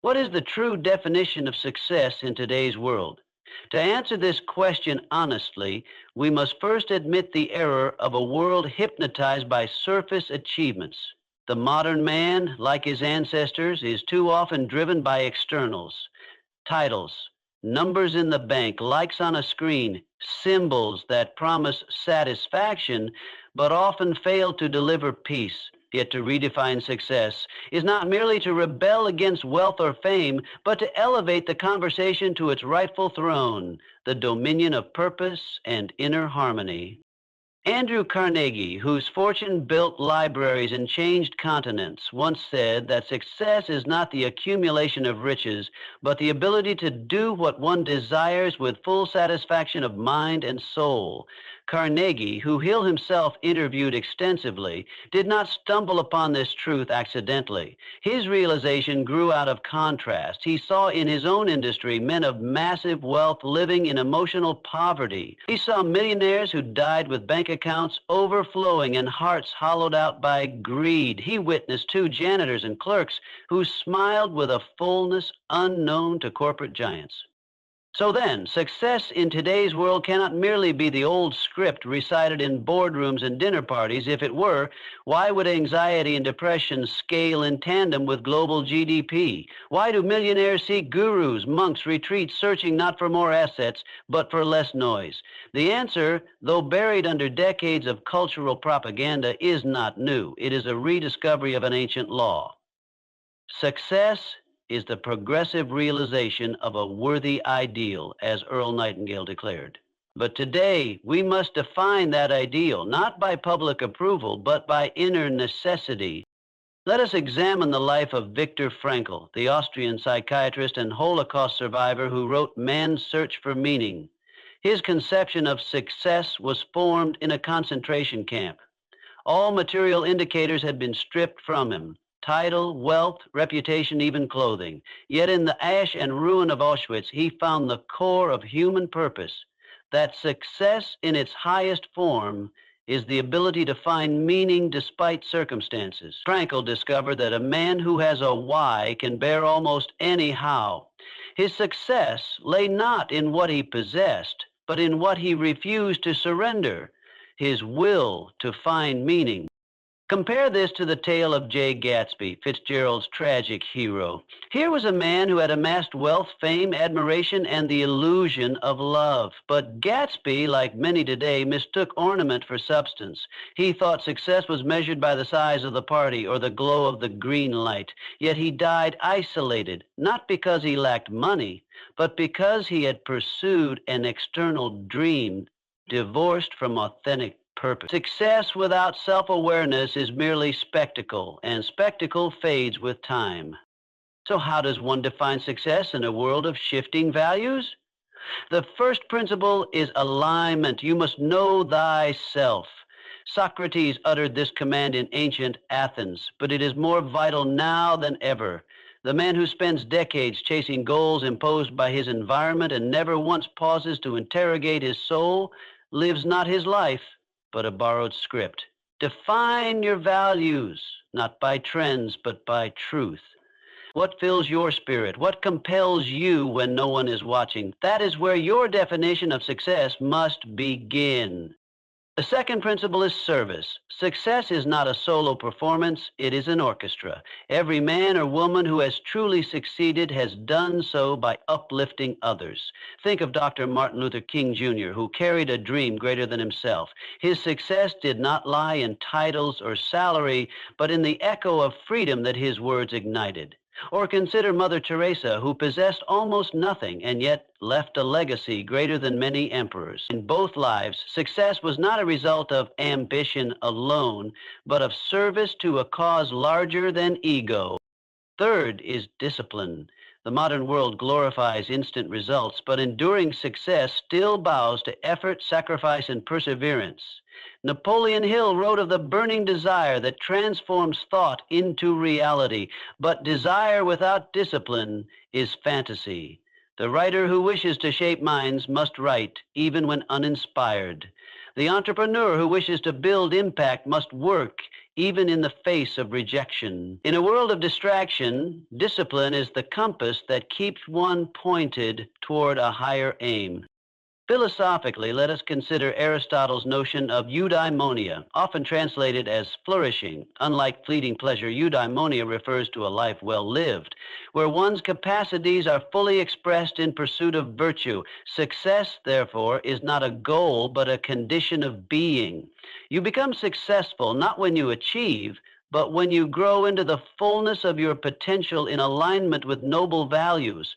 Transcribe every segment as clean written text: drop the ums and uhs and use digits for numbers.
What is the true definition of success in today's world? To answer this question honestly, we must first admit the error of a world hypnotized by surface achievements. The modern man, like his ancestors, is too often driven by externals, titles, numbers in the bank, likes on a screen, symbols that promise satisfaction but often fail to deliver peace. Yet to redefine success is not merely to rebel against wealth or fame, but to elevate the conversation to its rightful throne, the dominion of purpose and inner harmony. Andrew Carnegie, whose fortune built libraries and changed continents, once said that success is not the accumulation of riches, but the ability to do what one desires with full satisfaction of mind and soul. Carnegie, who Hill himself interviewed extensively, did not stumble upon this truth accidentally. His realization grew out of contrast. He saw in his own industry men of massive wealth living in emotional poverty. He saw millionaires who died with bank accounts overflowing and hearts hollowed out by greed. He witnessed two janitors and clerks who smiled with a fullness unknown to corporate giants. So then, success in today's world cannot merely be the old script recited in boardrooms and dinner parties. If it were, why would anxiety and depression scale in tandem with global GDP? Why do millionaires seek gurus, monks, retreats, searching not for more assets, but for less noise? The answer, though buried under decades of cultural propaganda, is not new. It is a rediscovery of an ancient law. Success is the progressive realization of a worthy ideal, as Earl Nightingale declared. But today, we must define that ideal, not by public approval, but by inner necessity. Let us examine the life of Viktor Frankl, the Austrian psychiatrist and Holocaust survivor who wrote Man's Search for Meaning. His conception of success was formed in a concentration camp. All material indicators had been stripped from him. Title, wealth, reputation, even clothing. Yet in the ash and ruin of Auschwitz, he found the core of human purpose, that success in its highest form is the ability to find meaning despite circumstances. Frankl discovered that a man who has a why can bear almost any how. His success lay not in what he possessed, but in what he refused to surrender, his will to find meaning. Compare this to the tale of Jay Gatsby, Fitzgerald's tragic hero. Here was a man who had amassed wealth, fame, admiration, and the illusion of love. But Gatsby, like many today, mistook ornament for substance. He thought success was measured by the size of the party or the glow of the green light. Yet he died isolated, not because he lacked money, but because he had pursued an external dream, divorced from authentic purpose. Success without self-awareness is merely spectacle, and spectacle fades with time. So how does one define success in a world of shifting values? The first principle is alignment. You must know thyself. Socrates uttered this command in ancient Athens, but it is more vital now than ever. The man who spends decades chasing goals imposed by his environment and never once pauses to interrogate his soul lives not his life, but a borrowed script. Define your values, not by trends, but by truth. What fills your spirit? What compels you when no one is watching? That is where your definition of success must begin. The second principle is service. Success is not a solo performance, it is an orchestra. Every man or woman who has truly succeeded has done so by uplifting others. Think of Dr. Martin Luther King Jr., who carried a dream greater than himself. His success did not lie in titles or salary, but in the echo of freedom that his words ignited. Or consider Mother Teresa, who possessed almost nothing and yet left a legacy greater than many emperors. In both lives, success was not a result of ambition alone, but of service to a cause larger than ego. Third is discipline. The modern world glorifies instant results, but enduring success still bows to effort, sacrifice, and perseverance. Napoleon Hill wrote of the burning desire that transforms thought into reality, but desire without discipline is fantasy. The writer who wishes to shape minds must write, even when uninspired. The entrepreneur who wishes to build impact must work, even in the face of rejection. In a world of distraction, discipline is the compass that keeps one pointed toward a higher aim. Philosophically, let us consider Aristotle's notion of eudaimonia, often translated as flourishing. Unlike fleeting pleasure, eudaimonia refers to a life well lived, where one's capacities are fully expressed in pursuit of virtue. Success, therefore, is not a goal, but a condition of being. You become successful not when you achieve, but when you grow into the fullness of your potential in alignment with noble values.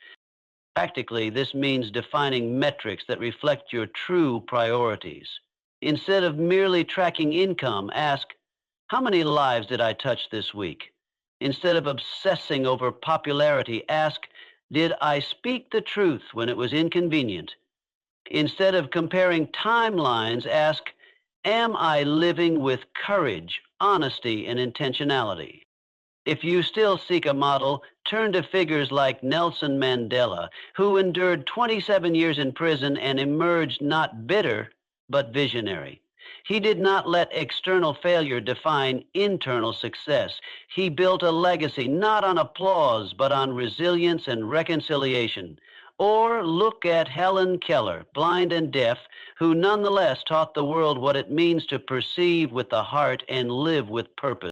Practically, this means defining metrics that reflect your true priorities. Instead of merely tracking income, ask, how many lives did I touch this week? Instead of obsessing over popularity, ask, did I speak the truth when it was inconvenient? Instead of comparing timelines, ask, am I living with courage, honesty, and intentionality? If you still seek a model, turn to figures like Nelson Mandela, who endured 27 years in prison and emerged not bitter, but visionary. He did not let external failure define internal success. He built a legacy not on applause, but on resilience and reconciliation. Or look at Helen Keller, blind and deaf, who nonetheless taught the world what it means to perceive with the heart and live with purpose.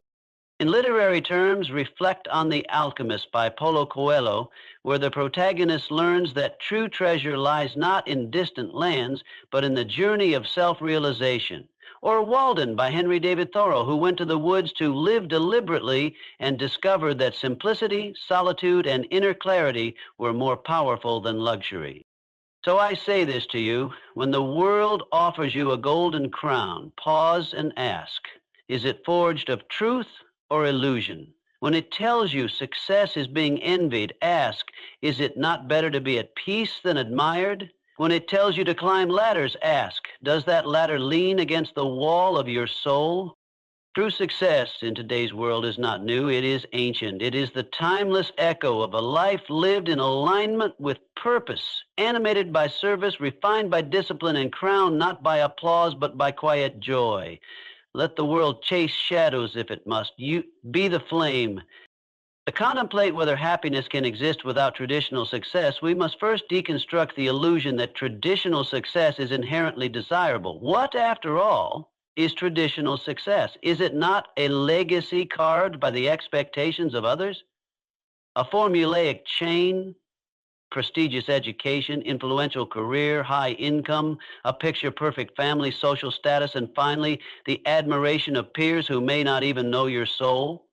In literary terms, reflect on The Alchemist by Paulo Coelho, where the protagonist learns that true treasure lies not in distant lands, but in the journey of self-realization. Or Walden by Henry David Thoreau, who went to the woods to live deliberately and discovered that simplicity, solitude, and inner clarity were more powerful than luxury. So I say this to you, when the world offers you a golden crown, pause and ask, is it forged of truth or illusion? When it tells you success is being envied, ask, is it not better to be at peace than admired? When it tells you to climb ladders, ask, does that ladder lean against the wall of your soul? True success in today's world is not new, it is ancient. It is the timeless echo of a life lived in alignment with purpose, animated by service, refined by discipline, and crowned not by applause, but by quiet joy. Let the world chase shadows if it must. You be the flame. To contemplate whether happiness can exist without traditional success, we must first deconstruct the illusion that traditional success is inherently desirable. What, after all, is traditional success? Is it not a legacy carved by the expectations of others? A formulaic chain? Prestigious education, influential career, high income, a picture-perfect family, social status, and finally, the admiration of peers who may not even know your soul?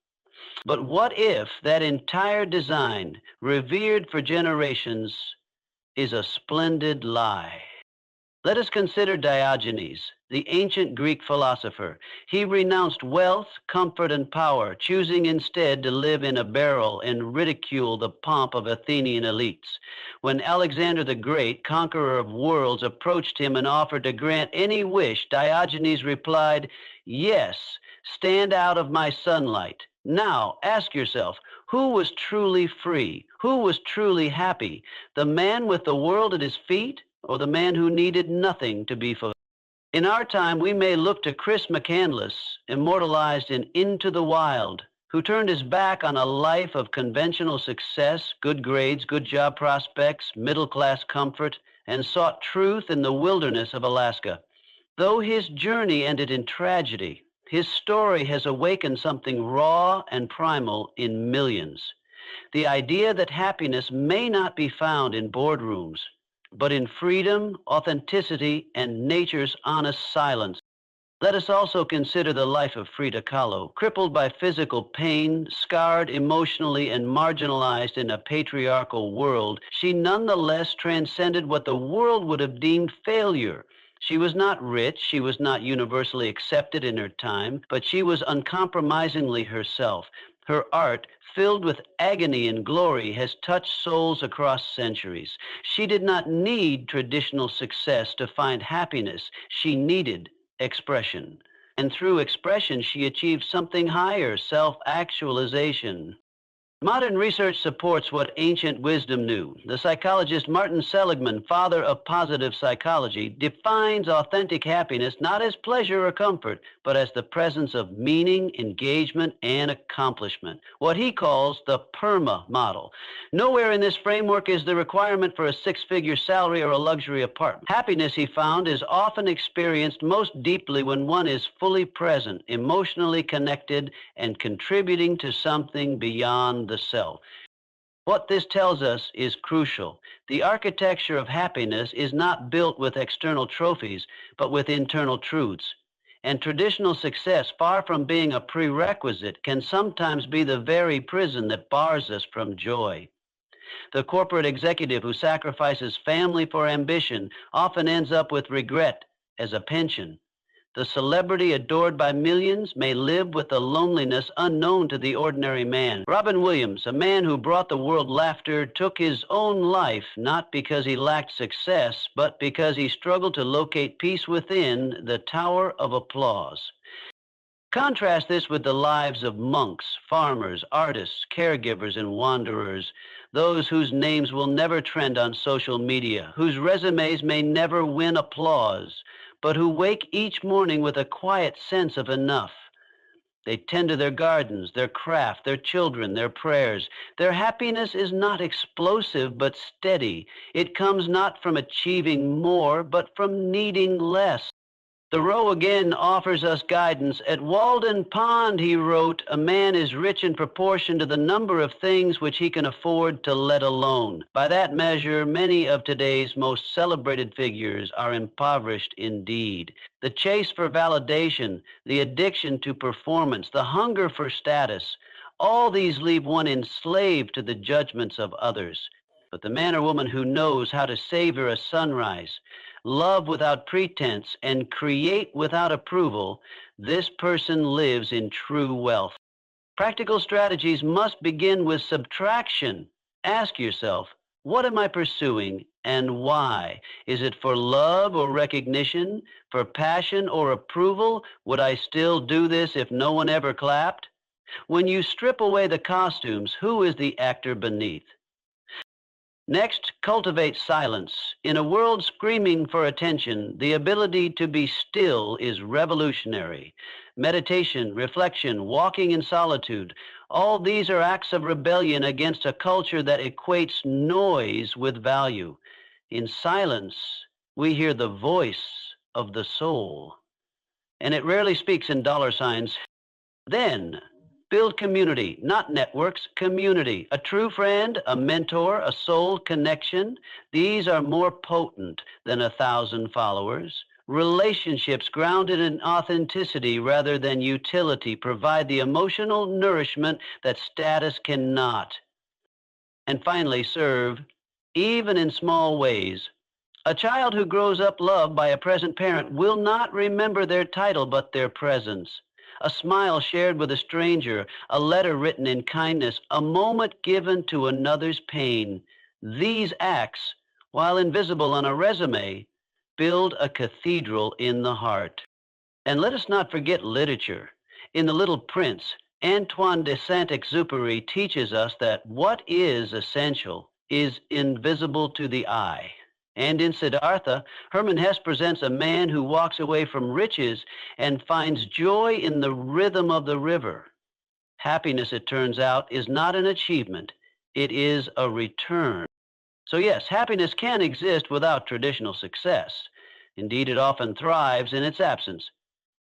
But what if that entire design, revered for generations, is a splendid lie? Let us consider Diogenes, the ancient Greek philosopher. He renounced wealth, comfort, and power, choosing instead to live in a barrel and ridicule the pomp of Athenian elites. When Alexander the Great, conqueror of worlds, approached him and offered to grant any wish, Diogenes replied, "Yes, stand out of my sunlight. Now, ask yourself, who was truly free? Who was truly happy? The man with the world at his feet, or the man who needed nothing to be fulfilled?" In our time, we may look to Chris McCandless, immortalized in Into the Wild, who turned his back on a life of conventional success, good grades, good job prospects, middle-class comfort, and sought truth in the wilderness of Alaska. Though his journey ended in tragedy, his story has awakened something raw and primal in millions. The idea that happiness may not be found in boardrooms, but in freedom, authenticity, and nature's honest silence. Let us also consider the life of Frida Kahlo. Crippled by physical pain, scarred emotionally, and marginalized in a patriarchal world, she nonetheless transcended what the world would have deemed failure. She was not rich, she was not universally accepted in her time, but she was uncompromisingly herself. Her art, filled with agony and glory, has touched souls across centuries. She did not need traditional success to find happiness. She needed expression. And through expression, she achieved something higher, self-actualization. Modern research supports what ancient wisdom knew. The psychologist Martin Seligman, father of positive psychology, defines authentic happiness not as pleasure or comfort, but as the presence of meaning, engagement, and accomplishment, what he calls the PERMA model. Nowhere in this framework is the requirement for a six-figure salary or a luxury apartment. Happiness, he found, is often experienced most deeply when one is fully present, emotionally connected, and contributing to something beyond the self. What this tells us is crucial. The architecture of happiness is not built with external trophies, but with internal truths. And traditional success, far from being a prerequisite, can sometimes be the very prison that bars us from joy. The corporate executive who sacrifices family for ambition often ends up with regret as a pension. The celebrity adored by millions may live with a loneliness unknown to the ordinary man. Robin Williams, a man who brought the world laughter, took his own life not because he lacked success, but because he struggled to locate peace within the tower of applause. Contrast this with the lives of monks, farmers, artists, caregivers, and wanderers, those whose names will never trend on social media, whose resumes may never win applause, but who wake each morning with a quiet sense of enough. They tend to their gardens, their craft, their children, their prayers. Their happiness is not explosive, but steady. It comes not from achieving more, but from needing less. Thoreau again offers us guidance. At Walden Pond, he wrote, a man is rich in proportion to the number of things which he can afford to let alone. By that measure, many of today's most celebrated figures are impoverished indeed. The chase for validation, the addiction to performance, the hunger for status, all these leave one enslaved to the judgments of others. But the man or woman who knows how to savor a sunrise, love without pretense, and create without approval, this person lives in true wealth. Practical strategies must begin with subtraction. Ask yourself, what am I pursuing and why? Is it for love or recognition, for passion or approval? Would I still do this if no one ever clapped? When you strip away the costumes, who is the actor beneath? Next, cultivate silence. In a world screaming for attention, the ability to be still is revolutionary. Meditation, reflection, walking in solitude, all these are acts of rebellion against a culture that equates noise with value. In silence, we hear the voice of the soul, and it rarely speaks in dollar signs. Then, build community, not networks, community. A true friend, a mentor, a soul connection. These are more potent than 1,000 followers. Relationships grounded in authenticity rather than utility provide the emotional nourishment that status cannot. And finally, serve, even in small ways. A child who grows up loved by a present parent will not remember their title but their presence. A smile shared with a stranger, a letter written in kindness, a moment given to another's pain. These acts, while invisible on a resume, build a cathedral in the heart. And let us not forget literature. In The Little Prince, Antoine de Saint-Exupéry teaches us that what is essential is invisible to the eye. And in Siddhartha, Hermann Hesse presents a man who walks away from riches and finds joy in the rhythm of the river. Happiness, it turns out, is not an achievement. It is a return. So yes, happiness can exist without traditional success. Indeed, it often thrives in its absence.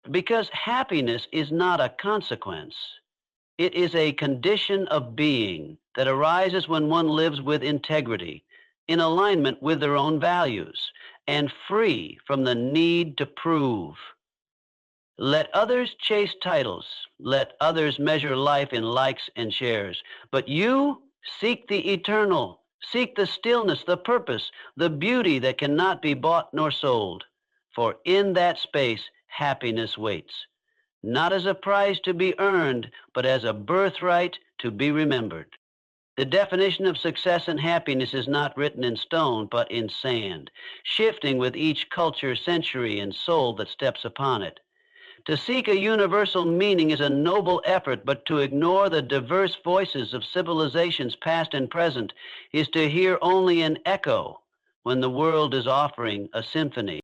Because happiness is not a consequence. It is a condition of being that arises when one lives with integrity, in alignment with their own values, and free from the need to prove. Let others chase titles. Let others measure life in likes and shares. But you seek the eternal. Seek the stillness, the purpose, the beauty that cannot be bought nor sold. For in that space, happiness waits. Not as a prize to be earned, but as a birthright to be remembered. The definition of success and happiness is not written in stone, but in sand, shifting with each culture, century, and soul that steps upon it. To seek a universal meaning is a noble effort, but to ignore the diverse voices of civilizations past and present is to hear only an echo when the world is offering a symphony.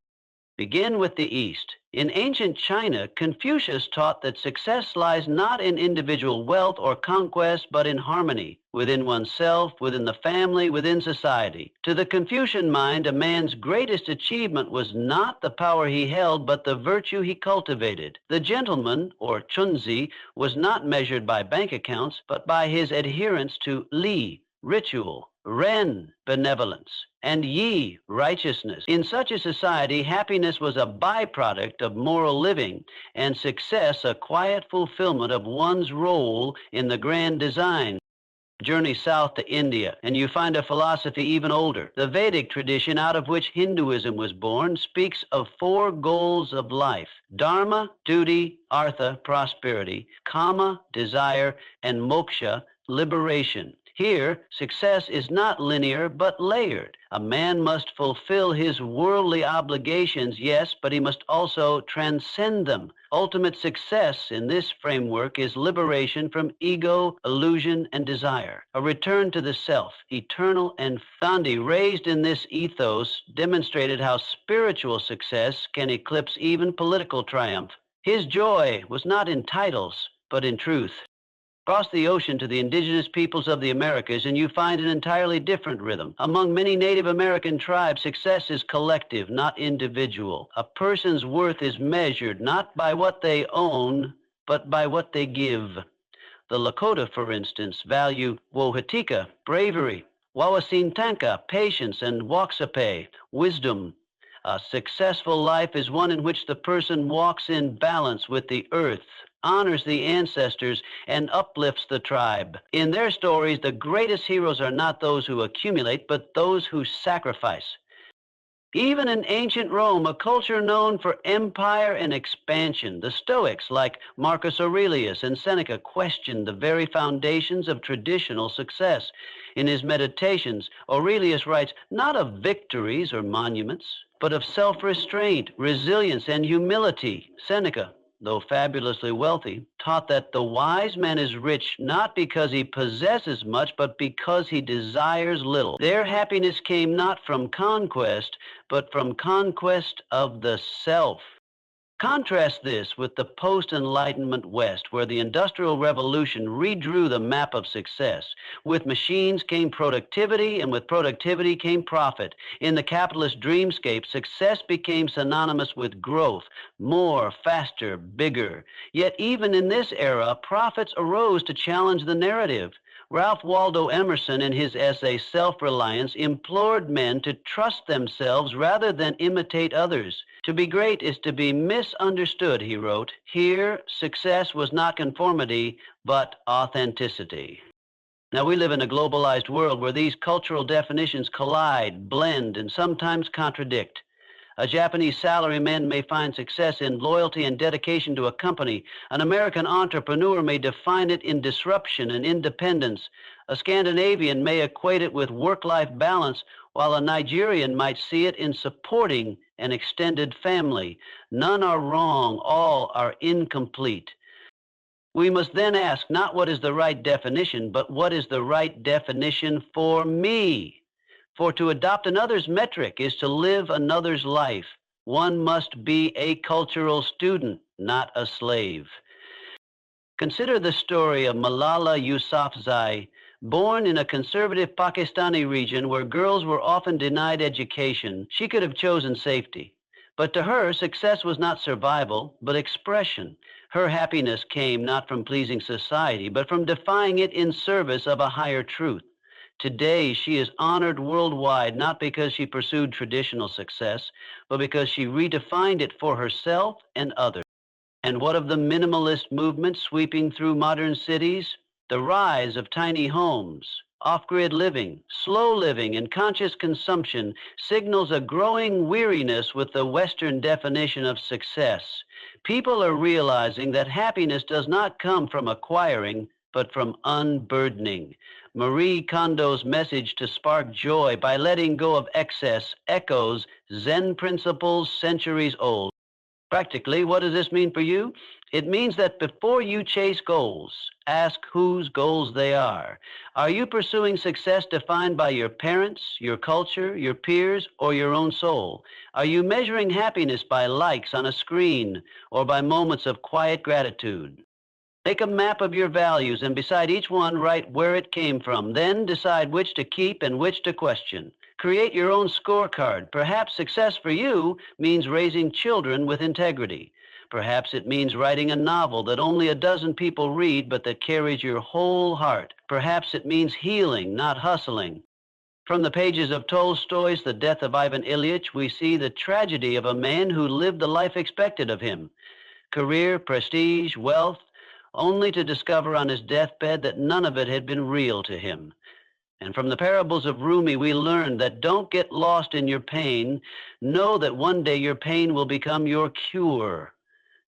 Begin with the East. In ancient China, Confucius taught that success lies not in individual wealth or conquest, but in harmony within oneself, within the family, within society. To the Confucian mind, a man's greatest achievement was not the power he held, but the virtue he cultivated. The gentleman, or chunzi, was not measured by bank accounts, but by his adherence to li, ritual, ren, benevolence, and yi, righteousness. In such a society, happiness was a byproduct of moral living, and success a quiet fulfillment of one's role in the grand design. Journey south to India, and you find a philosophy even older. The Vedic tradition, out of which Hinduism was born, speaks of 4 goals of life: dharma, duty; artha, prosperity; kama, desire; and moksha, liberation. Here, success is not linear, but layered. A man must fulfill his worldly obligations, yes, but he must also transcend them. Ultimate success in this framework is liberation from ego, illusion, and desire, a return to the self, eternal and Gandhi, raised in this ethos, demonstrated how spiritual success can eclipse even political triumph. His joy was not in titles, but in truth. Cross the ocean to the indigenous peoples of the Americas, and you find an entirely different rhythm. Among many Native American tribes, success is collective, not individual. A person's worth is measured not by what they own, but by what they give. The Lakota, for instance, value Wohatika, bravery; Wawasintanka, patience; and Waxape, wisdom. A successful life is one in which the person walks in balance with the earth, honors the ancestors, and uplifts the tribe. In their stories, the greatest heroes are not those who accumulate, but those who sacrifice. Even in ancient Rome, a culture known for empire and expansion, the Stoics, like Marcus Aurelius and Seneca, questioned the very foundations of traditional success. In his Meditations, Aurelius writes not of victories or monuments, but of self-restraint, resilience, and humility. Seneca, though fabulously wealthy, taught that the wise man is rich not because he possesses much, but because he desires little. Their happiness came not from conquest, but from conquest of the self. Contrast this with the post-Enlightenment West, where the Industrial Revolution redrew the map of success. With machines came productivity, and with productivity came profit. In the capitalist dreamscape, success became synonymous with growth, more, faster, bigger. Yet even in this era, prophets arose to challenge the narrative. Ralph Waldo Emerson, in his essay Self-Reliance, implored men to trust themselves rather than imitate others. To be great is to be misunderstood, he wrote. Here, success was not conformity, but authenticity. Now, we live in a globalized world where these cultural definitions collide, blend, and sometimes contradict. A Japanese salaryman may find success in loyalty and dedication to a company. An American entrepreneur may define it in disruption and independence. A Scandinavian may equate it with work-life balance, while a Nigerian might see it in supporting an extended family. None are wrong, all are incomplete. We must then ask not what is the right definition, but what is the right definition for me? For to adopt another's metric is to live another's life. One must be a cultural student, not a slave. Consider the story of Malala Yousafzai, born in a conservative Pakistani region where girls were often denied education. She could have chosen safety. But to her, success was not survival, but expression. Her happiness came not from pleasing society, but from defying it in service of a higher truth. Today, she is honored worldwide, not because she pursued traditional success, but because she redefined it for herself and others. And what of the minimalist movement sweeping through modern cities? The rise of tiny homes, off-grid living, slow living, and conscious consumption signals a growing weariness with the Western definition of success. People are realizing that happiness does not come from acquiring, but from unburdening. Marie Kondo's message to spark joy by letting go of excess echoes Zen principles centuries old. Practically, what does this mean for you? It means that before you chase goals, ask whose goals they are. Are you pursuing success defined by your parents, your culture, your peers, or your own soul? Are you measuring happiness by likes on a screen or by moments of quiet gratitude? Make a map of your values and beside each one write where it came from. Then decide which to keep and which to question. Create your own scorecard. Perhaps success for you means raising children with integrity. Perhaps it means writing a novel that only a dozen people read but that carries your whole heart. Perhaps it means healing, not hustling. From the pages of Tolstoy's The Death of Ivan Ilyich, we see the tragedy of a man who lived the life expected of him. Career, prestige, wealth, only to discover on his deathbed that none of it had been real to him. And from the parables of Rumi, we learn that don't get lost in your pain. Know that one day your pain will become your cure.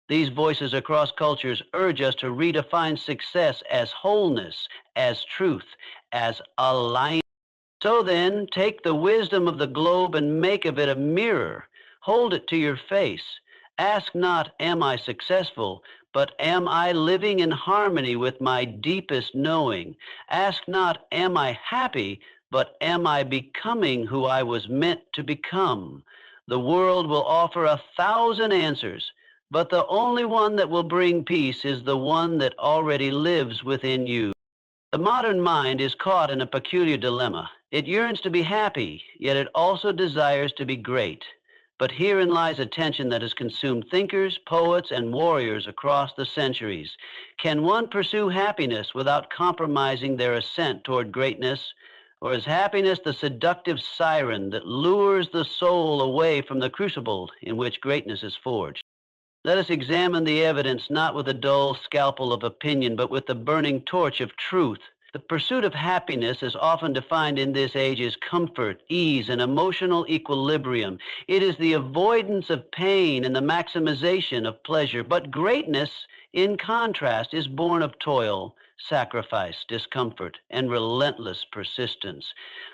These voices across cultures urge us to redefine success as wholeness, as truth, as alignment. So then, take the wisdom of the globe and make of it a mirror. Hold it to your face. Ask not, am I successful? But am I living in harmony with my deepest knowing? Ask not, am I happy? But am I becoming who I was meant to become? The world will offer 1,000 answers, but the only one that will bring peace is the one that already lives within you. The modern mind is caught in a peculiar dilemma. It yearns to be happy, yet it also desires to be great. But herein lies a tension that has consumed thinkers, poets, and warriors across the centuries. Can one pursue happiness without compromising their ascent toward greatness? Or is happiness the seductive siren that lures the soul away from the crucible in which greatness is forged? Let us examine the evidence not with a dull scalpel of opinion, but with the burning torch of truth. The pursuit of happiness is often defined in this age as comfort, ease, and emotional equilibrium. It is the avoidance of pain and the maximization of pleasure. But greatness, in contrast, is born of toil, sacrifice, discomfort, and relentless persistence.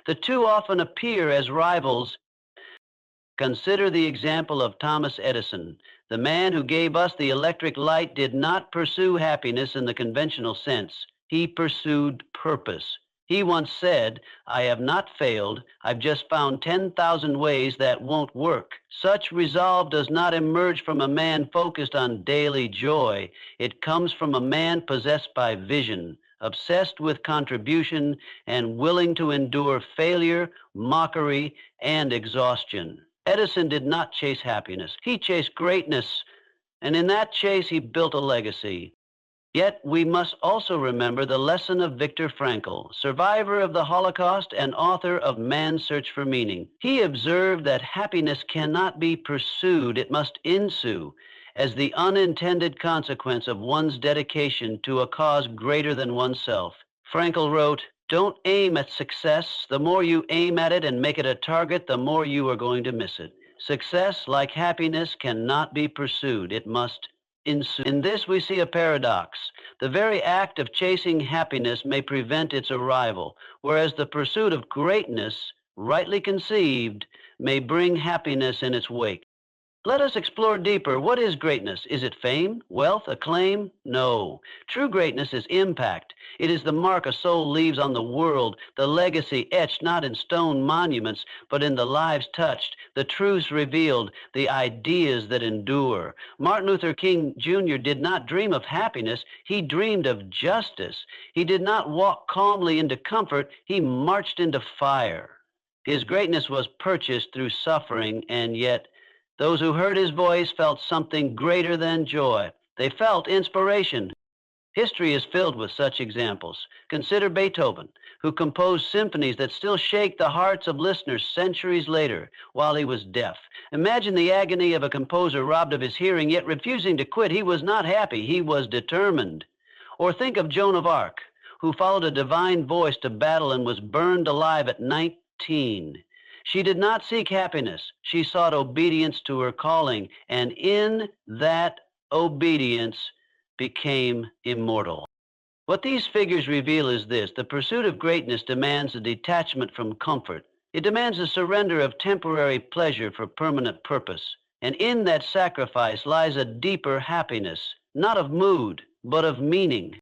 The two often appear as rivals. Consider the example of Thomas Edison. The man who gave us the electric light did not pursue happiness in the conventional sense. He pursued purpose. He once said, I have not failed. I've just found 10,000 ways that won't work. Such resolve does not emerge from a man focused on daily joy. It comes from a man possessed by vision, obsessed with contribution, and willing to endure failure, mockery, and exhaustion. Edison did not chase happiness. He chased greatness, and in that chase, he built a legacy. Yet we must also remember the lesson of Viktor Frankl, survivor of the Holocaust and author of Man's Search for Meaning. He observed that happiness cannot be pursued, it must ensue, as the unintended consequence of one's dedication to a cause greater than oneself. Frankl wrote, don't aim at success. The more you aim at it and make it a target, the more you are going to miss it. Success, like happiness, cannot be pursued. It must ensue. In this, we see a paradox. The very act of chasing happiness may prevent its arrival, whereas the pursuit of greatness, rightly conceived, may bring happiness in its wake. Let us explore deeper. What is greatness? Is it fame, wealth, acclaim? No. True greatness is impact. It is the mark a soul leaves on the world, the legacy etched not in stone monuments, but in the lives touched, the truths revealed, the ideas that endure. Martin Luther King Jr. did not dream of happiness. He dreamed of justice. He did not walk calmly into comfort. He marched into fire. His greatness was purchased through suffering, and yet those who heard his voice felt something greater than joy. They felt inspiration. History is filled with such examples. Consider Beethoven, who composed symphonies that still shake the hearts of listeners centuries later while he was deaf. Imagine the agony of a composer robbed of his hearing, yet refusing to quit. He was not happy. He was determined. Or think of Joan of Arc, who followed a divine voice to battle and was burned alive at 19. She did not seek happiness. She sought obedience to her calling, and in that obedience became immortal. What these figures reveal is this: the pursuit of greatness demands a detachment from comfort. It demands a surrender of temporary pleasure for permanent purpose. And in that sacrifice lies a deeper happiness, not of mood, but of meaning.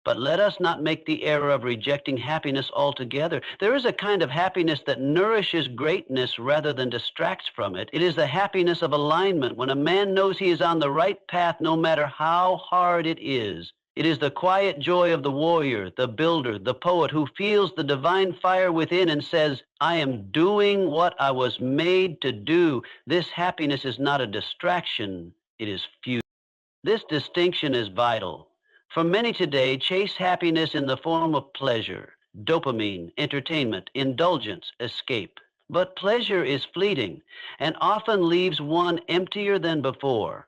But let us not make the error of rejecting happiness altogether. There is a kind of happiness that nourishes greatness rather than distracts from it. It is the happiness of alignment, when a man knows he is on the right path no matter how hard it is. It is the quiet joy of the warrior, the builder, the poet who feels the divine fire within and says, I am doing what I was made to do. This happiness is not a distraction, it is fusion. This distinction is vital. For many today, chase happiness in the form of pleasure, dopamine, entertainment, indulgence, escape. But pleasure is fleeting and often leaves one emptier than before.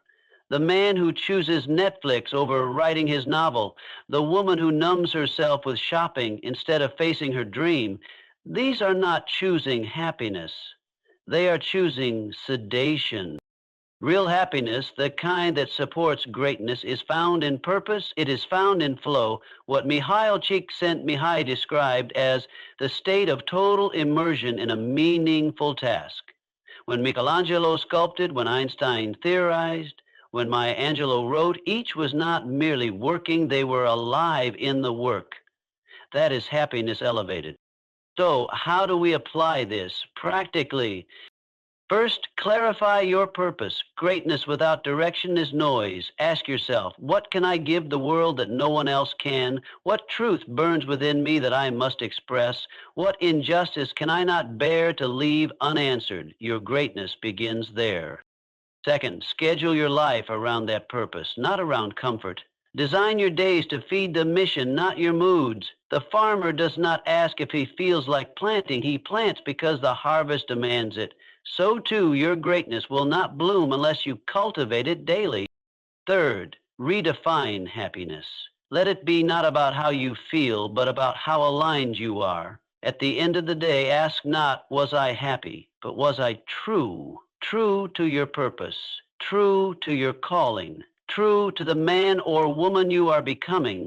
The man who chooses Netflix over writing his novel, the woman who numbs herself with shopping instead of facing her dream, these are not choosing happiness. They are choosing sedation. Real happiness, the kind that supports greatness, is found in purpose, it is found in flow, what Mihail Csikszentmihalyi described as the state of total immersion in a meaningful task. When Michelangelo sculpted, when Einstein theorized, when Maya Angelou wrote, each was not merely working, they were alive in the work. That is happiness elevated. So, how do we apply this practically? First, clarify your purpose. Greatness without direction is noise. Ask yourself, what can I give the world that no one else can? What truth burns within me that I must express? What injustice can I not bear to leave unanswered? Your greatness begins there. Second, schedule your life around that purpose, not around comfort. Design your days to feed the mission, not your moods. The farmer does not ask if he feels like planting. He plants because the harvest demands it. So too, your greatness will not bloom unless you cultivate it daily. Third, redefine happiness. Let it be not about how you feel, but about how aligned you are. At the end of the day, ask not, was I happy, but was I true? True to your purpose, true to your calling, true to the man or woman you are becoming.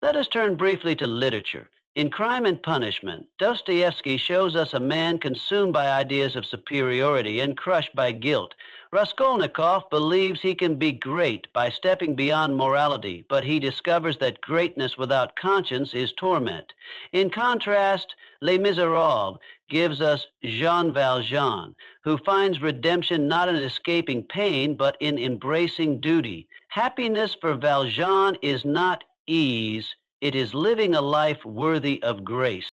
Let us turn briefly to literature. In Crime and Punishment, Dostoevsky shows us a man consumed by ideas of superiority and crushed by guilt. Raskolnikov believes he can be great by stepping beyond morality, but he discovers that greatness without conscience is torment. In contrast, Les Miserables gives us Jean Valjean, who finds redemption not in escaping pain, but in embracing duty. Happiness for Valjean is not ease, it is living a life worthy of grace.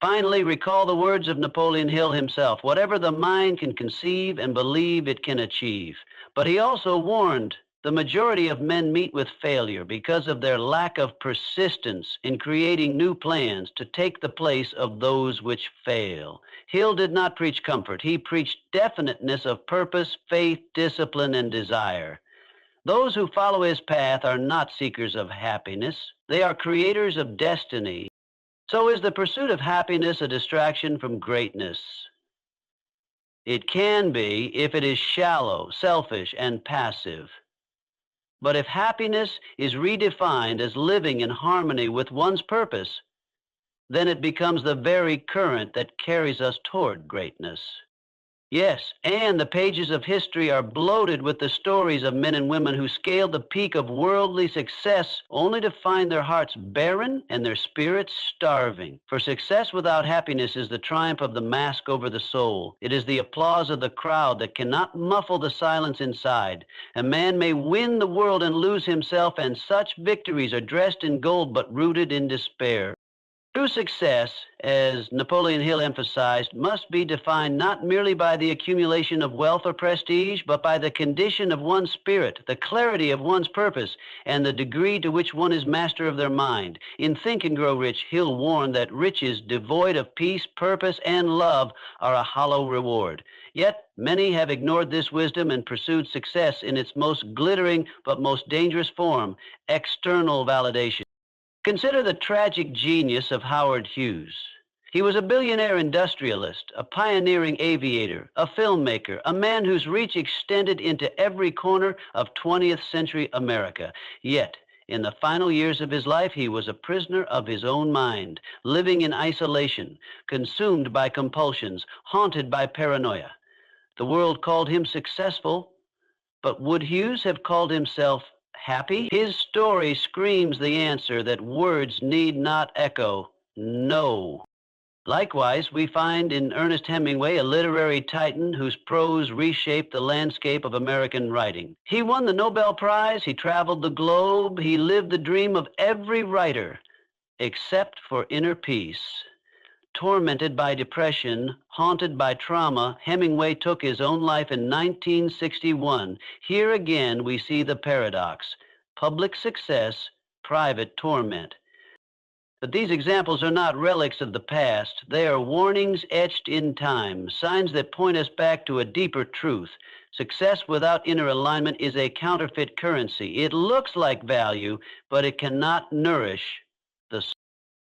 Finally, recall the words of Napoleon Hill himself, whatever the mind can conceive and believe it can achieve. But he also warned, the majority of men meet with failure because of their lack of persistence in creating new plans to take the place of those which fail. Hill did not preach comfort. He preached definiteness of purpose, faith, discipline, and desire. Those who follow his path are not seekers of happiness. They are creators of destiny. So is the pursuit of happiness a distraction from greatness? It can be if it is shallow, selfish, and passive. But if happiness is redefined as living in harmony with one's purpose, then it becomes the very current that carries us toward greatness. Yes, and the pages of history are bloated with the stories of men and women who scaled the peak of worldly success only to find their hearts barren and their spirits starving. For success without happiness is the triumph of the mask over the soul. It is the applause of the crowd that cannot muffle the silence inside. A man may win the world and lose himself, and such victories are dressed in gold but rooted in despair. True success, as Napoleon Hill emphasized, must be defined not merely by the accumulation of wealth or prestige, but by the condition of one's spirit, the clarity of one's purpose, and the degree to which one is master of their mind. In Think and Grow Rich, Hill warned that riches devoid of peace, purpose, and love are a hollow reward. Yet many have ignored this wisdom and pursued success in its most glittering but most dangerous form, external validation. Consider the tragic genius of Howard Hughes. He was a billionaire industrialist, a pioneering aviator, a filmmaker, a man whose reach extended into every corner of 20th century America. Yet, in the final years of his life, he was a prisoner of his own mind, living in isolation, consumed by compulsions, haunted by paranoia. The world called him successful, but would Hughes have called himself happy? His story screams the answer that words need not echo: no. Likewise, we find in Ernest Hemingway a literary titan whose prose reshaped the landscape of American writing. He won the Nobel Prize, he traveled the globe, he lived the dream of every writer, except for inner peace. Tormented by depression, haunted by trauma, Hemingway took his own life in 1961. Here again we see the paradox: public success, private torment. But these examples are not relics of the past. They are warnings etched in time, signs that point us back to a deeper truth. Success without inner alignment is a counterfeit currency. It looks like value, but it cannot nourish the soul.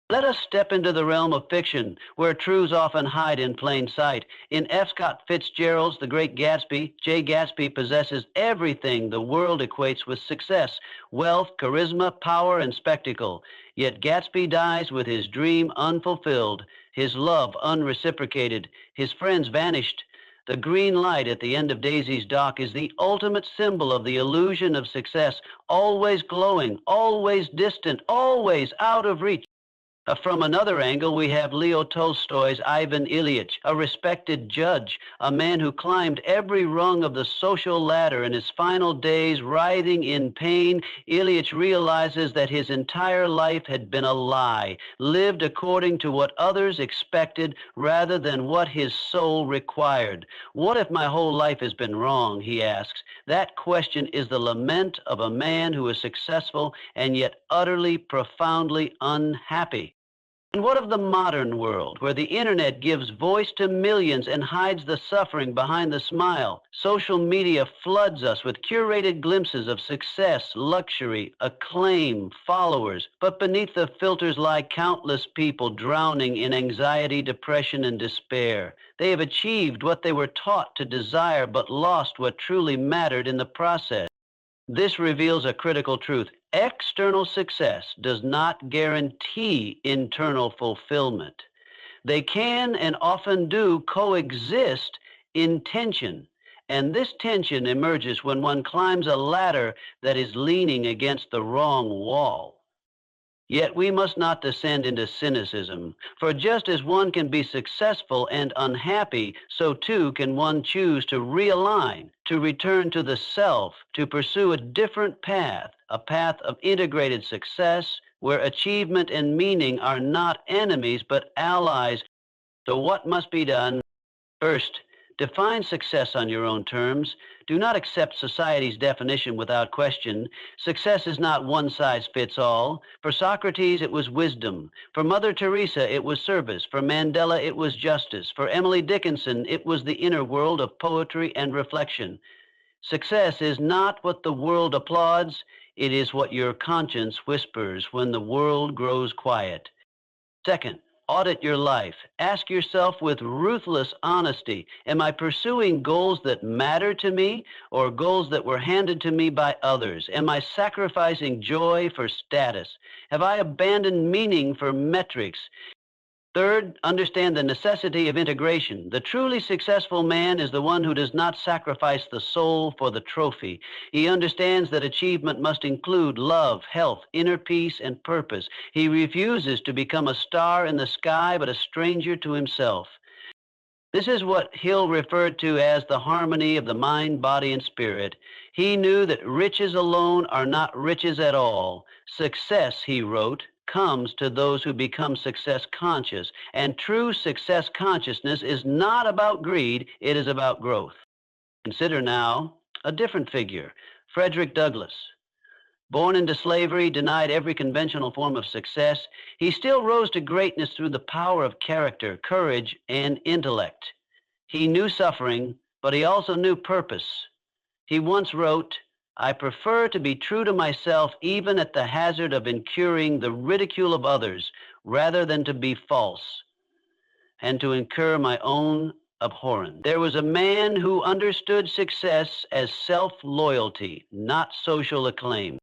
Let us step into the realm of fiction, where truths often hide in plain sight. In F. Scott Fitzgerald's The Great Gatsby, Jay Gatsby possesses everything the world equates with success: wealth, charisma, power, and spectacle. Yet Gatsby dies with his dream unfulfilled, his love unreciprocated, his friends vanished. The green light at the end of Daisy's dock is the ultimate symbol of the illusion of success: always glowing, always distant, always out of reach. From another angle, we have Leo Tolstoy's Ivan Ilyich, a respected judge, a man who climbed every rung of the social ladder. In his final days, writhing in pain, Ilyich realizes that his entire life had been a lie, lived according to what others expected rather than what his soul required. What if my whole life has been wrong, he asks. That question is the lament of a man who is successful and yet utterly, profoundly unhappy. And what of the modern world, where the internet gives voice to millions and hides the suffering behind the smile? Social media floods us with curated glimpses of success, luxury, acclaim, followers. But beneath the filters lie countless people drowning in anxiety, depression, and despair. They have achieved what they were taught to desire, but lost what truly mattered in the process. This reveals a critical truth. External success does not guarantee internal fulfillment. They can and often do coexist in tension, and this tension emerges when one climbs a ladder that is leaning against the wrong wall. Yet we must not descend into cynicism, for just as one can be successful and unhappy, so too can one choose to realign, to return to the self, to pursue a different path, a path of integrated success, where achievement and meaning are not enemies but allies. So what must be done? First, define success on your own terms. Do not accept society's definition without question. Success is not one size fits all. For Socrates, it was wisdom. For Mother Teresa, it was service. For Mandela, it was justice. For Emily Dickinson, it was the inner world of poetry and reflection. Success is not what the world applauds. It is what your conscience whispers when the world grows quiet. Second, audit your life. Ask yourself with ruthless honesty: am I pursuing goals that matter to me or goals that were handed to me by others? Am I sacrificing joy for status? Have I abandoned meaning for metrics? Third, understand the necessity of integration. The truly successful man is the one who does not sacrifice the soul for the trophy. He understands that achievement must include love, health, inner peace, and purpose. He refuses to become a star in the sky, but a stranger to himself. This is what Hill referred to as the harmony of the mind, body, and spirit. He knew that riches alone are not riches at all. Success, he wrote, comes to those who become success conscious. And true success consciousness is not about greed, it is about growth. Consider now a different figure, Frederick Douglass. Born into slavery, denied every conventional form of success, he still rose to greatness through the power of character, courage, and intellect. He knew suffering, but he also knew purpose. He once wrote, "I prefer to be true to myself even at the hazard of incurring the ridicule of others, rather than to be false and to incur my own abhorrence." There was a man who understood success as self-loyalty, not social acclaim.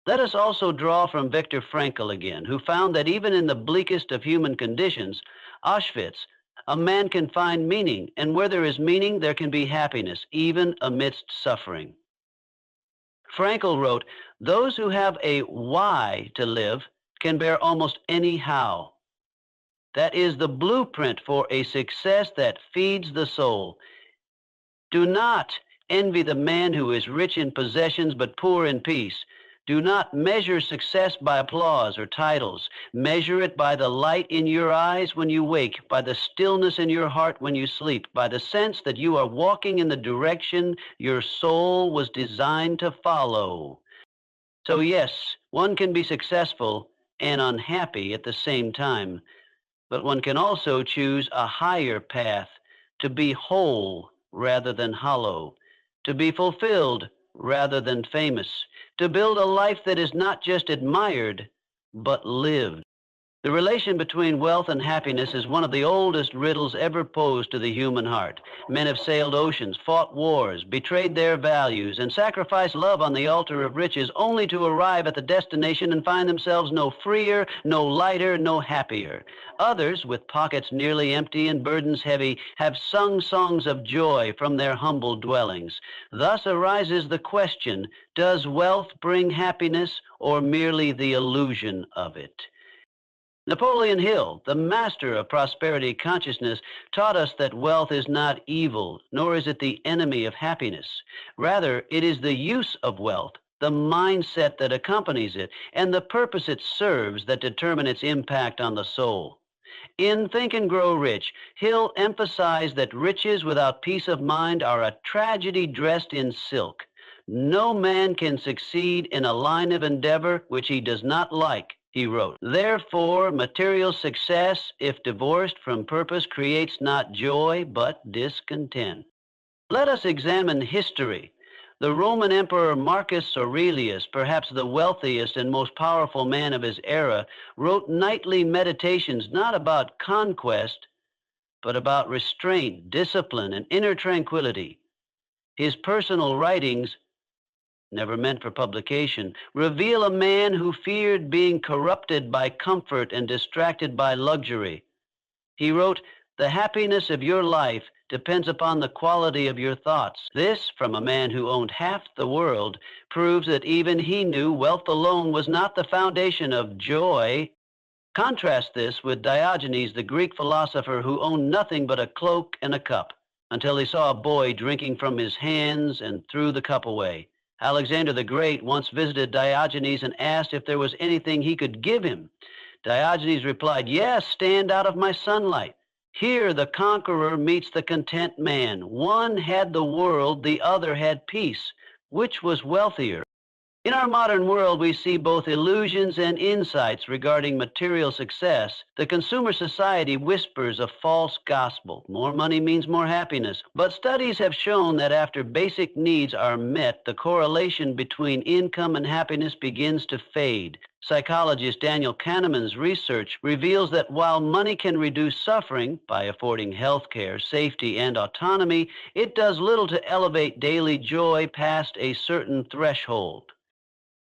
Let us also draw from Viktor Frankl again, who found that even in the bleakest of human conditions, Auschwitz, a man can find meaning, and where there is meaning, there can be happiness, even amidst suffering. Frankl wrote, "Those who have a why to live can bear almost any how." That is the blueprint for a success that feeds the soul. Do not envy the man who is rich in possessions but poor in peace. Do not measure success by applause or titles. Measure it by the light in your eyes when you wake, by the stillness in your heart when you sleep, by the sense that you are walking in the direction your soul was designed to follow. So yes, one can be successful and unhappy at the same time, but one can also choose a higher path, to be whole rather than hollow, to be fulfilled rather than famous, to build a life that is not just admired, but lived. The relation between wealth and happiness is one of the oldest riddles ever posed to the human heart. Men have sailed oceans, fought wars, betrayed their values, and sacrificed love on the altar of riches only to arrive at the destination and find themselves no freer, no lighter, no happier. Others, with pockets nearly empty and burdens heavy, have sung songs of joy from their humble dwellings. Thus arises the question, does wealth bring happiness or merely the illusion of it? Napoleon Hill, the master of prosperity consciousness, taught us that wealth is not evil, nor is it the enemy of happiness. Rather, it is the use of wealth, the mindset that accompanies it, and the purpose it serves that determine its impact on the soul. In Think and Grow Rich, Hill emphasized that riches without peace of mind are a tragedy dressed in silk. No man can succeed in a line of endeavor which he does not like, he wrote. Therefore, material success, if divorced from purpose, creates not joy, but discontent. Let us examine history. The Roman Emperor Marcus Aurelius, perhaps the wealthiest and most powerful man of his era, wrote nightly meditations not about conquest, but about restraint, discipline, and inner tranquility. His personal writings, never meant for publication, reveal a man who feared being corrupted by comfort and distracted by luxury. He wrote, "The happiness of your life depends upon the quality of your thoughts." This, from a man who owned half the world, proves that even he knew wealth alone was not the foundation of joy. Contrast this with Diogenes, the Greek philosopher who owned nothing but a cloak and a cup, until he saw a boy drinking from his hands and threw the cup away. Alexander the Great once visited Diogenes and asked if there was anything he could give him. Diogenes replied, "Yes, stand out of my sunlight." Here the conqueror meets the content man. One had the world, the other had peace. Which was wealthier? In our modern world, we see both illusions and insights regarding material success. The consumer society whispers a false gospel. More money means more happiness. But studies have shown that after basic needs are met, the correlation between income and happiness begins to fade. Psychologist Daniel Kahneman's research reveals that while money can reduce suffering by affording health care, safety, and autonomy, it does little to elevate daily joy past a certain threshold.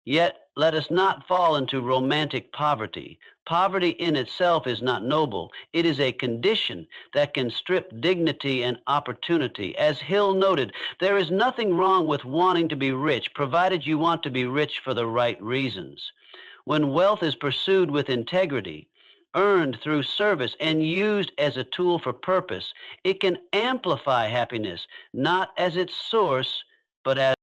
Yet, let us not fall into romantic poverty. Poverty in itself is not noble. It is a condition that can strip dignity and opportunity. As Hill noted, there is nothing wrong with wanting to be rich, provided you want to be rich for the right reasons. When wealth is pursued with integrity, earned through service, and used as a tool for purpose, it can amplify happiness, not as its source, but as.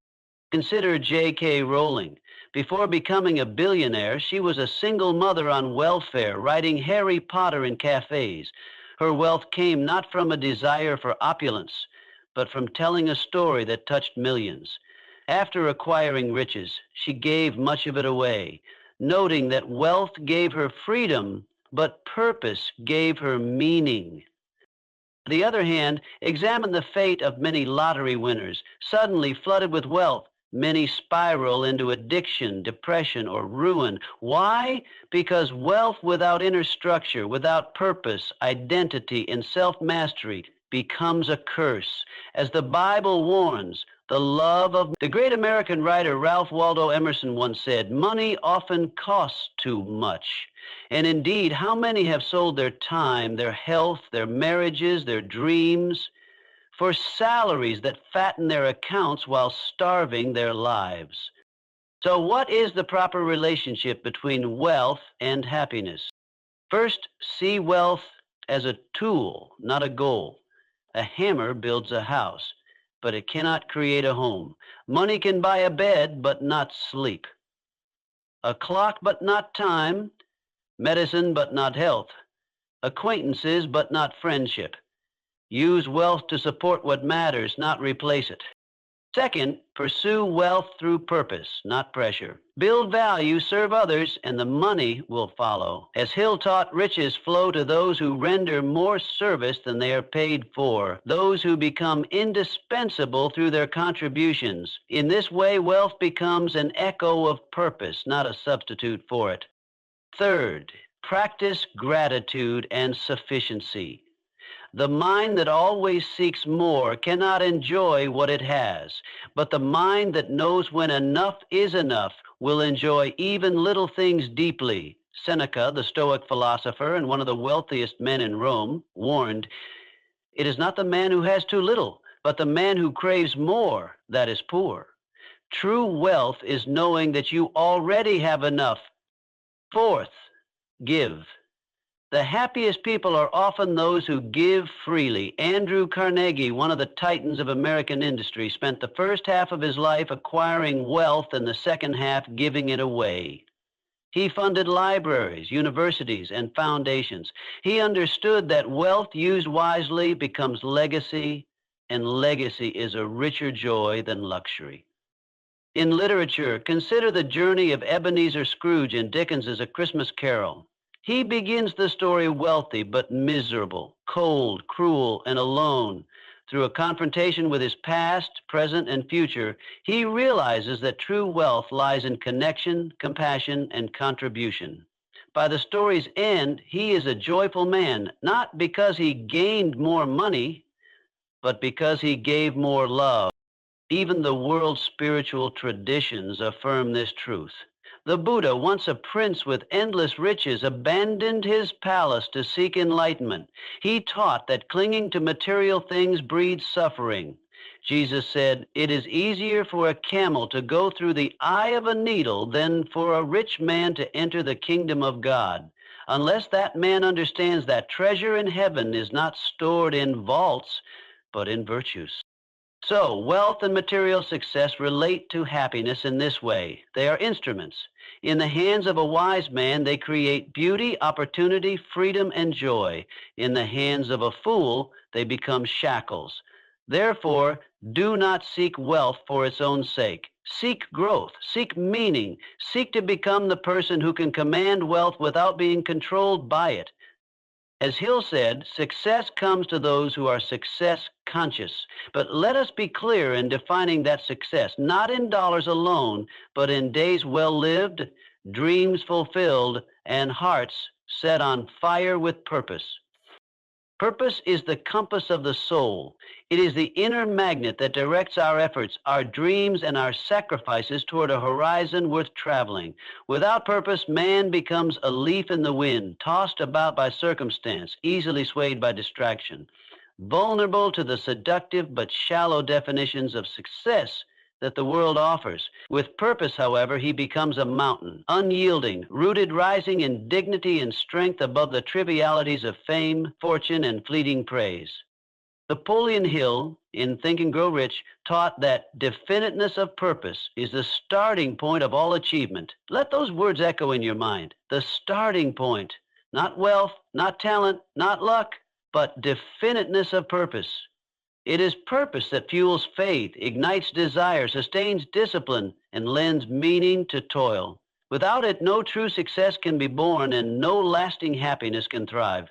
Consider J.K. Rowling. Before becoming a billionaire, she was a single mother on welfare, writing Harry Potter in cafes. Her wealth came not from a desire for opulence, but from telling a story that touched millions. After acquiring riches, she gave much of it away, noting that wealth gave her freedom, but purpose gave her meaning. On the other hand, examine the fate of many lottery winners. Suddenly flooded with wealth, many spiral into addiction, depression, or ruin. Why? Because wealth without inner structure, without purpose, identity, and self-mastery becomes a curse. As the Bible warns, the love of... The great American writer Ralph Waldo Emerson once said, "Money often costs too much." And indeed, how many have sold their time, their health, their marriages, their dreams for salaries that fatten their accounts while starving their lives? So what is the proper relationship between wealth and happiness? First, see wealth as a tool, not a goal. A hammer builds a house, but it cannot create a home. Money can buy a bed, but not sleep. A clock, but not time. Medicine, but not health. Acquaintances, but not friendship. Use wealth to support what matters, not replace it. Second, pursue wealth through purpose, not pressure. Build value, serve others, and the money will follow. As Hill taught, riches flow to those who render more service than they are paid for, those who become indispensable through their contributions. In this way, wealth becomes an echo of purpose, not a substitute for it. Third, practice gratitude and sufficiency. The mind that always seeks more cannot enjoy what it has, but the mind that knows when enough is enough will enjoy even little things deeply. Seneca, the Stoic philosopher and one of the wealthiest men in Rome, warned, "It is not the man who has too little, but the man who craves more that is poor." True wealth is knowing that you already have enough. Fourth, give. The happiest people are often those who give freely. Andrew Carnegie, one of the titans of American industry, spent the first half of his life acquiring wealth and the second half giving it away. He funded libraries, universities, and foundations. He understood that wealth used wisely becomes legacy, and legacy is a richer joy than luxury. In literature, consider the journey of Ebenezer Scrooge in Dickens's A Christmas Carol. He begins the story wealthy but miserable, cold, cruel, and alone. Through a confrontation with his past, present, and future, he realizes that true wealth lies in connection, compassion, and contribution. By the story's end, he is a joyful man, not because he gained more money, but because he gave more love. Even the world's spiritual traditions affirm this truth. The Buddha, once a prince with endless riches, abandoned his palace to seek enlightenment. He taught that clinging to material things breeds suffering. Jesus said, "It is easier for a camel to go through the eye of a needle than for a rich man to enter the kingdom of God." Unless that man understands that treasure in heaven is not stored in vaults, but in virtues. So, wealth and material success relate to happiness in this way. They are instruments. In the hands of a wise man, they create beauty, opportunity, freedom, and joy. In the hands of a fool, they become shackles. Therefore, do not seek wealth for its own sake. Seek growth, seek meaning, seek to become the person who can command wealth without being controlled by it. As Hill said, success comes to those who are success conscious. But let us be clear in defining that success, not in dollars alone, but in days well lived, dreams fulfilled, and hearts set on fire with purpose. Purpose is the compass of the soul. It is the inner magnet that directs our efforts, our dreams, and our sacrifices toward a horizon worth traveling. Without purpose, man becomes a leaf in the wind, tossed about by circumstance, easily swayed by distraction, vulnerable to the seductive but shallow definitions of success that the world offers. With purpose, however, he becomes a mountain, unyielding, rooted, rising in dignity and strength above the trivialities of fame, fortune, and fleeting praise. Napoleon Hill, in Think and Grow Rich, taught that definiteness of purpose is the starting point of all achievement. Let those words echo in your mind. The starting point, not wealth, not talent, not luck, but definiteness of purpose. It is purpose that fuels faith, ignites desire, sustains discipline, and lends meaning to toil. Without it, no true success can be born and no lasting happiness can thrive.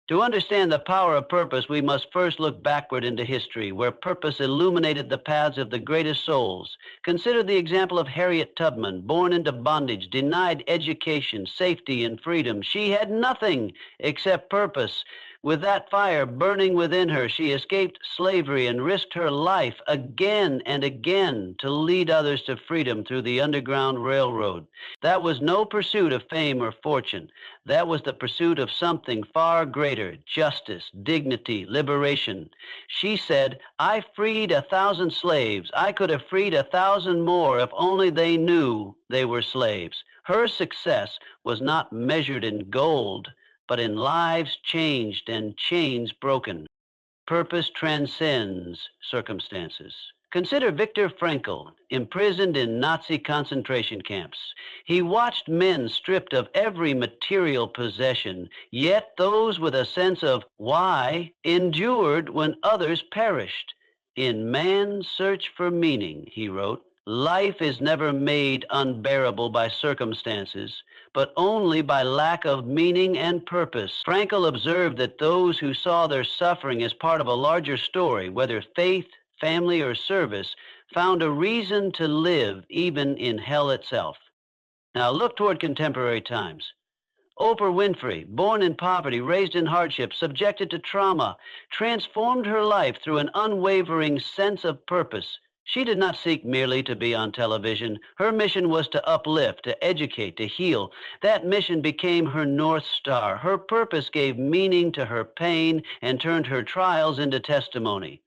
To understand the power of purpose, we must first look backward into history, where purpose illuminated the paths of the greatest souls. Consider the example of Harriet Tubman, born into bondage, denied education, safety, and freedom. She had nothing except purpose. With that fire burning within her, she escaped slavery and risked her life again and again to lead others to freedom through the Underground Railroad. That was no pursuit of fame or fortune. That was the pursuit of something far greater: justice, dignity, liberation. She said, "I freed 1,000 slaves. I could have freed 1,000 more if only they knew they were slaves." Her success was not measured in gold, but in lives changed and chains broken. Purpose transcends circumstances. Consider Viktor Frankl, imprisoned in Nazi concentration camps. He watched men stripped of every material possession, yet those with a sense of why endured when others perished. "In man's search for meaning," he wrote, "life is never made unbearable by circumstances, but only by lack of meaning and purpose." Frankl observed that those who saw their suffering as part of a larger story, whether faith, family, or service, found a reason to live even in hell itself. Now look toward contemporary times. Oprah Winfrey, born in poverty, raised in hardship, subjected to trauma, transformed her life through an unwavering sense of purpose. She did not seek merely to be on television. Her mission was to uplift, to educate, to heal. That mission became her North Star. Her purpose gave meaning to her pain and turned her trials into testimony.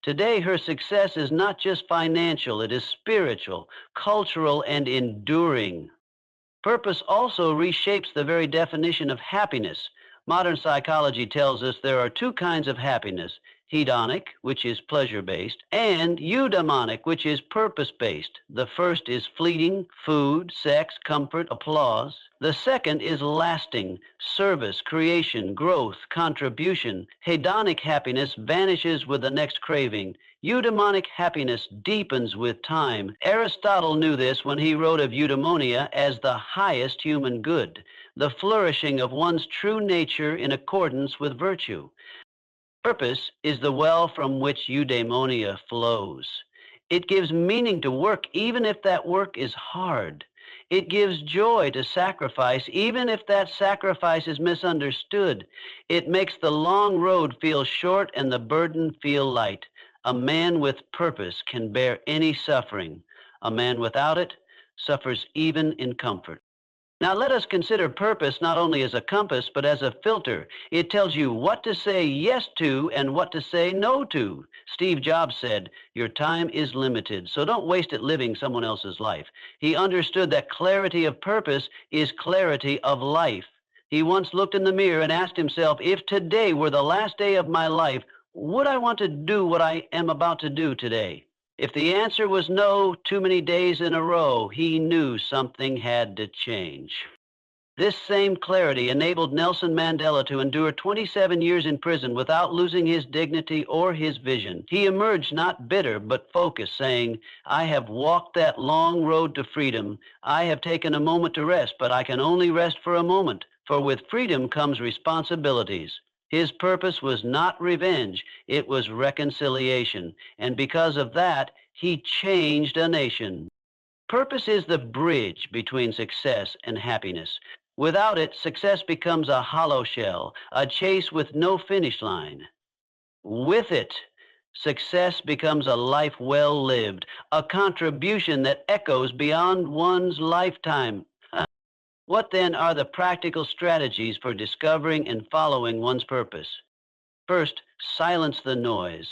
Today, her success is not just financial, it is spiritual, cultural, and enduring. Purpose also reshapes the very definition of happiness. Modern psychology tells us there are two kinds of happiness: hedonic, which is pleasure-based, and eudaimonic, which is purpose-based. The first is fleeting: food, sex, comfort, applause. The second is lasting: service, creation, growth, contribution. Hedonic happiness vanishes with the next craving. Eudaimonic happiness deepens with time. Aristotle knew this when he wrote of eudaimonia as the highest human good, the flourishing of one's true nature in accordance with virtue. Purpose is the well from which eudaimonia flows. It gives meaning to work even if that work is hard. It gives joy to sacrifice even if that sacrifice is misunderstood. It makes the long road feel short and the burden feel light. A man with purpose can bear any suffering. A man without it suffers even in comfort. Now let us consider purpose not only as a compass, but as a filter. It tells you what to say yes to and what to say no to. Steve Jobs said, "Your time is limited, so don't waste it living someone else's life." He understood that clarity of purpose is clarity of life. He once looked in the mirror and asked himself, if today were the last day of my life, would I want to do what I am about to do today? If the answer was no too many days in a row, he knew something had to change. This same clarity enabled Nelson Mandela to endure 27 years in prison without losing his dignity or his vision. He emerged not bitter, but focused, saying, "I have walked that long road to freedom. I have taken a moment to rest, but I can only rest for a moment, for with freedom comes responsibilities." His purpose was not revenge, it was reconciliation. And because of that, he changed a nation. Purpose is the bridge between success and happiness. Without it, success becomes a hollow shell, a chase with no finish line. With it, success becomes a life well lived, a contribution that echoes beyond one's lifetime. What then are the practical strategies for discovering and following one's purpose? First, silence the noise.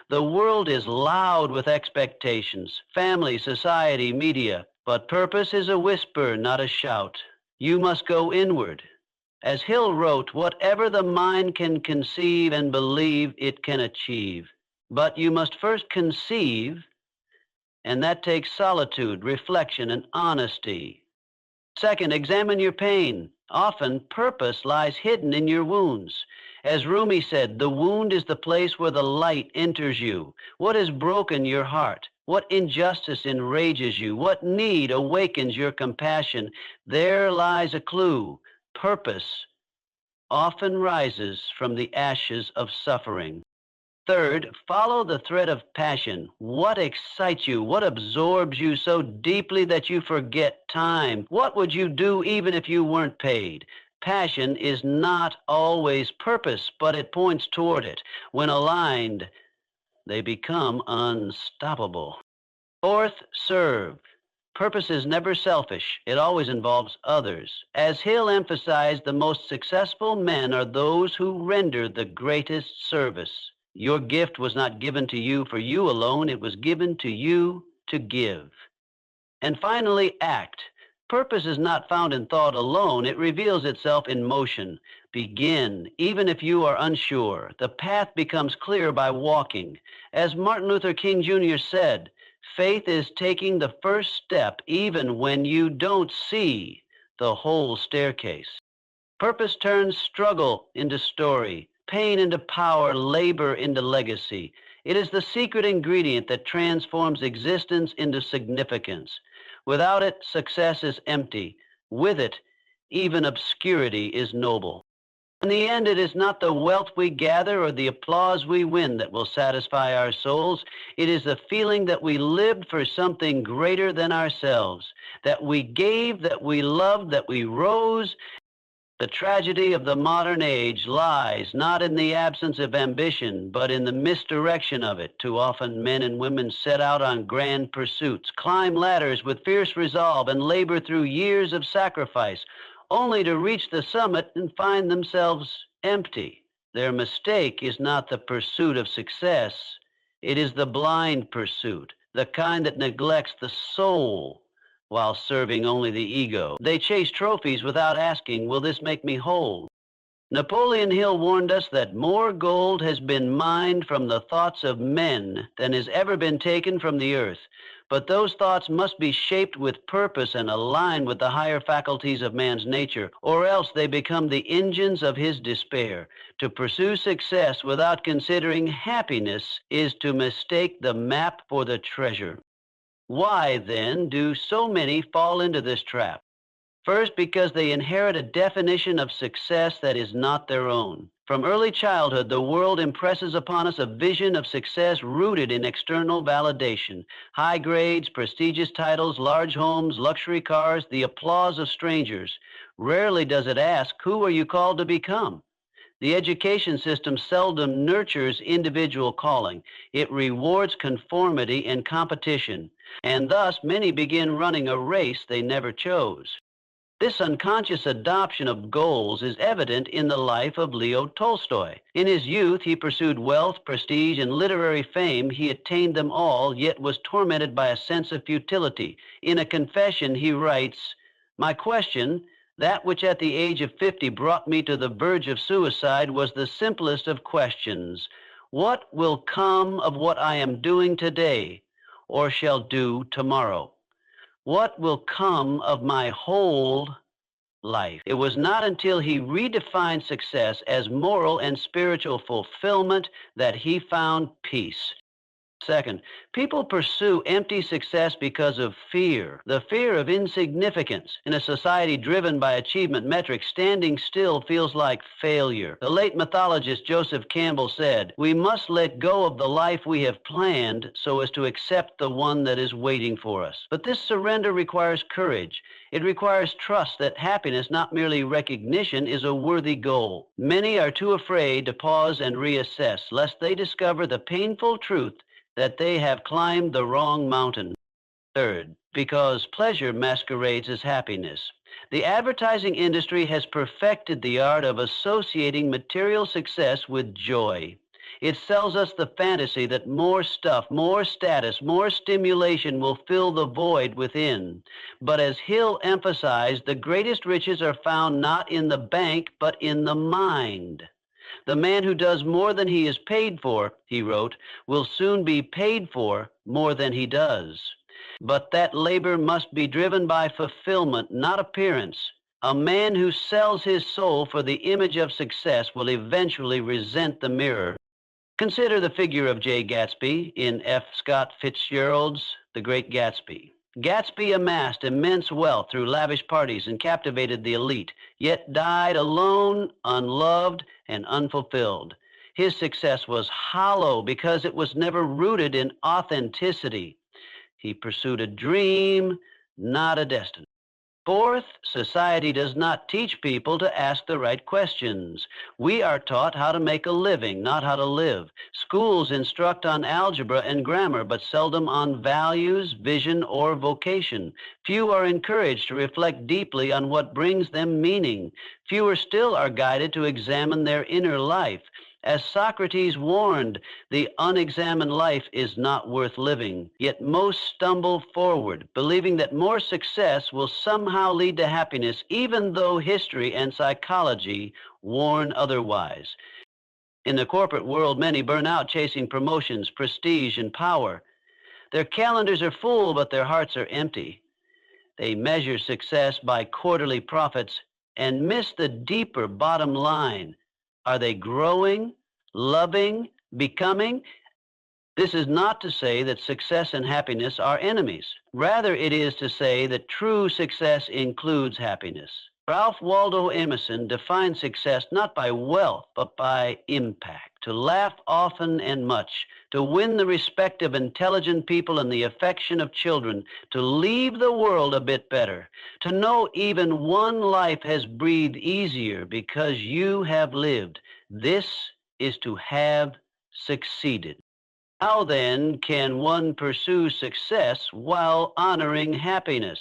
The world is loud with expectations, family, society, media, but purpose is a whisper, not a shout. You must go inward. As Hill wrote, whatever the mind can conceive and believe, it can achieve. But you must first conceive, and that takes solitude, reflection, and honesty. Second, examine your pain. Often, purpose lies hidden in your wounds. As Rumi said, the wound is the place where the light enters you. What has broken your heart? What injustice enrages you? What need awakens your compassion? There lies a clue. Purpose often rises from the ashes of suffering. Third, follow the thread of passion. What excites you? What absorbs you so deeply that you forget time? What would you do even if you weren't paid? Passion is not always purpose, but it points toward it. When aligned, they become unstoppable. Fourth, serve. Purpose is never selfish. It always involves others. As Hill emphasized, the most successful men are those who render the greatest service. Your gift was not given to you for you alone. It was given to you to give. And finally, act. Purpose is not found in thought alone. It reveals itself in motion. Begin, even if you are unsure. The path becomes clear by walking. As Martin Luther King Jr. said, faith is taking the first step even when you don't see the whole staircase. Purpose turns struggle into story, pain into power, labor into legacy. It is the secret ingredient that transforms existence into significance. Without it, success is empty. With it, even obscurity is noble. In the end, it is not the wealth we gather or the applause we win that will satisfy our souls. It is the feeling that we lived for something greater than ourselves, that we gave, that we loved, that we rose. The tragedy of the modern age lies not in the absence of ambition, but in the misdirection of it. Too often, men and women set out on grand pursuits, climb ladders with fierce resolve, and labor through years of sacrifice, only to reach the summit and find themselves empty. Their mistake is not the pursuit of success. It is the blind pursuit, the kind that neglects the soul while serving only the ego. They chase trophies without asking, will this make me whole? Napoleon Hill warned us that more gold has been mined from the thoughts of men than has ever been taken from the earth. But those thoughts must be shaped with purpose and aligned with the higher faculties of man's nature, or else they become the engines of his despair. To pursue success without considering happiness is to mistake the map for the treasure. Why, then, do so many fall into this trap? First, because they inherit a definition of success that is not their own. From early childhood, the world impresses upon us a vision of success rooted in external validation. High grades, prestigious titles, large homes, luxury cars, the applause of strangers. Rarely does it ask, who are you called to become? The education system seldom nurtures individual calling. It rewards conformity and competition, and thus many begin running a race they never chose. This unconscious adoption of goals is evident in the life of Leo Tolstoy. In his youth, he pursued wealth, prestige, and literary fame. He attained them all, yet was tormented by a sense of futility. In a confession, he writes, "My question, that which at the age of 50 brought me to the verge of suicide, was the simplest of questions. What will come of what I am doing today, or shall do tomorrow? What will come of my whole life?" It was not until he redefined success as moral and spiritual fulfillment that he found peace. Second, people pursue empty success because of fear, the fear of insignificance. In a society driven by achievement metrics, standing still feels like failure. The late mythologist Joseph Campbell said, "We must let go of the life we have planned so as to accept the one that is waiting for us." But this surrender requires courage. It requires trust that happiness, not merely recognition, is a worthy goal. Many are too afraid to pause and reassess, lest they discover the painful truth that they have climbed the wrong mountain. Third, because pleasure masquerades as happiness. The advertising industry has perfected the art of associating material success with joy. It sells us the fantasy that more stuff, more status, more stimulation will fill the void within. But as Hill emphasized, the greatest riches are found not in the bank, but in the mind. "The man who does more than he is paid for," he wrote, "will soon be paid for more than he does." But that labor must be driven by fulfillment, not appearance. A man who sells his soul for the image of success will eventually resent the mirror. Consider the figure of J. Gatsby in F. Scott Fitzgerald's The Great Gatsby. Gatsby amassed immense wealth through lavish parties and captivated the elite, yet died alone, unloved, and unfulfilled. His success was hollow because it was never rooted in authenticity. He pursued a dream, not a destiny. Fourth, society does not teach people to ask the right questions. We are taught how to make a living, not how to live. Schools instruct on algebra and grammar, but seldom on values, vision, or vocation. Few are encouraged to reflect deeply on what brings them meaning. Fewer still are guided to examine their inner life. As Socrates warned, the unexamined life is not worth living. Yet most stumble forward, believing that more success will somehow lead to happiness, even though history and psychology warn otherwise. In the corporate world, many burn out chasing promotions, prestige, and power. Their calendars are full, but their hearts are empty. They measure success by quarterly profits and miss the deeper bottom line. Are they growing, loving, becoming? This is not to say that success and happiness are enemies. Rather, it is to say that true success includes happiness. Ralph Waldo Emerson defined success not by wealth, but by impact. To laugh often and much, to win the respect of intelligent people and the affection of children, to leave the world a bit better, to know even one life has breathed easier because you have lived. This is to have succeeded. How then can one pursue success while honoring happiness?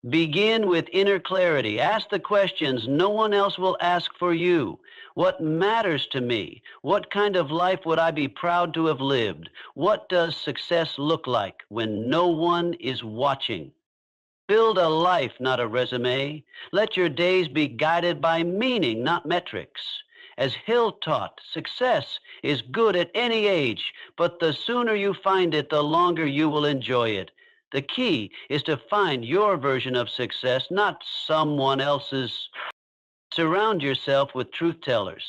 Begin with inner clarity. Ask the questions no one else will ask for you. What matters to me? What kind of life would I be proud to have lived? What does success look like when no one is watching? Build a life, not a resume. Let your days be guided by meaning, not metrics. As Hill taught, success is good at any age, but the sooner you find it, the longer you will enjoy it. The key is to find your version of success, not someone else's. Surround yourself with truth tellers.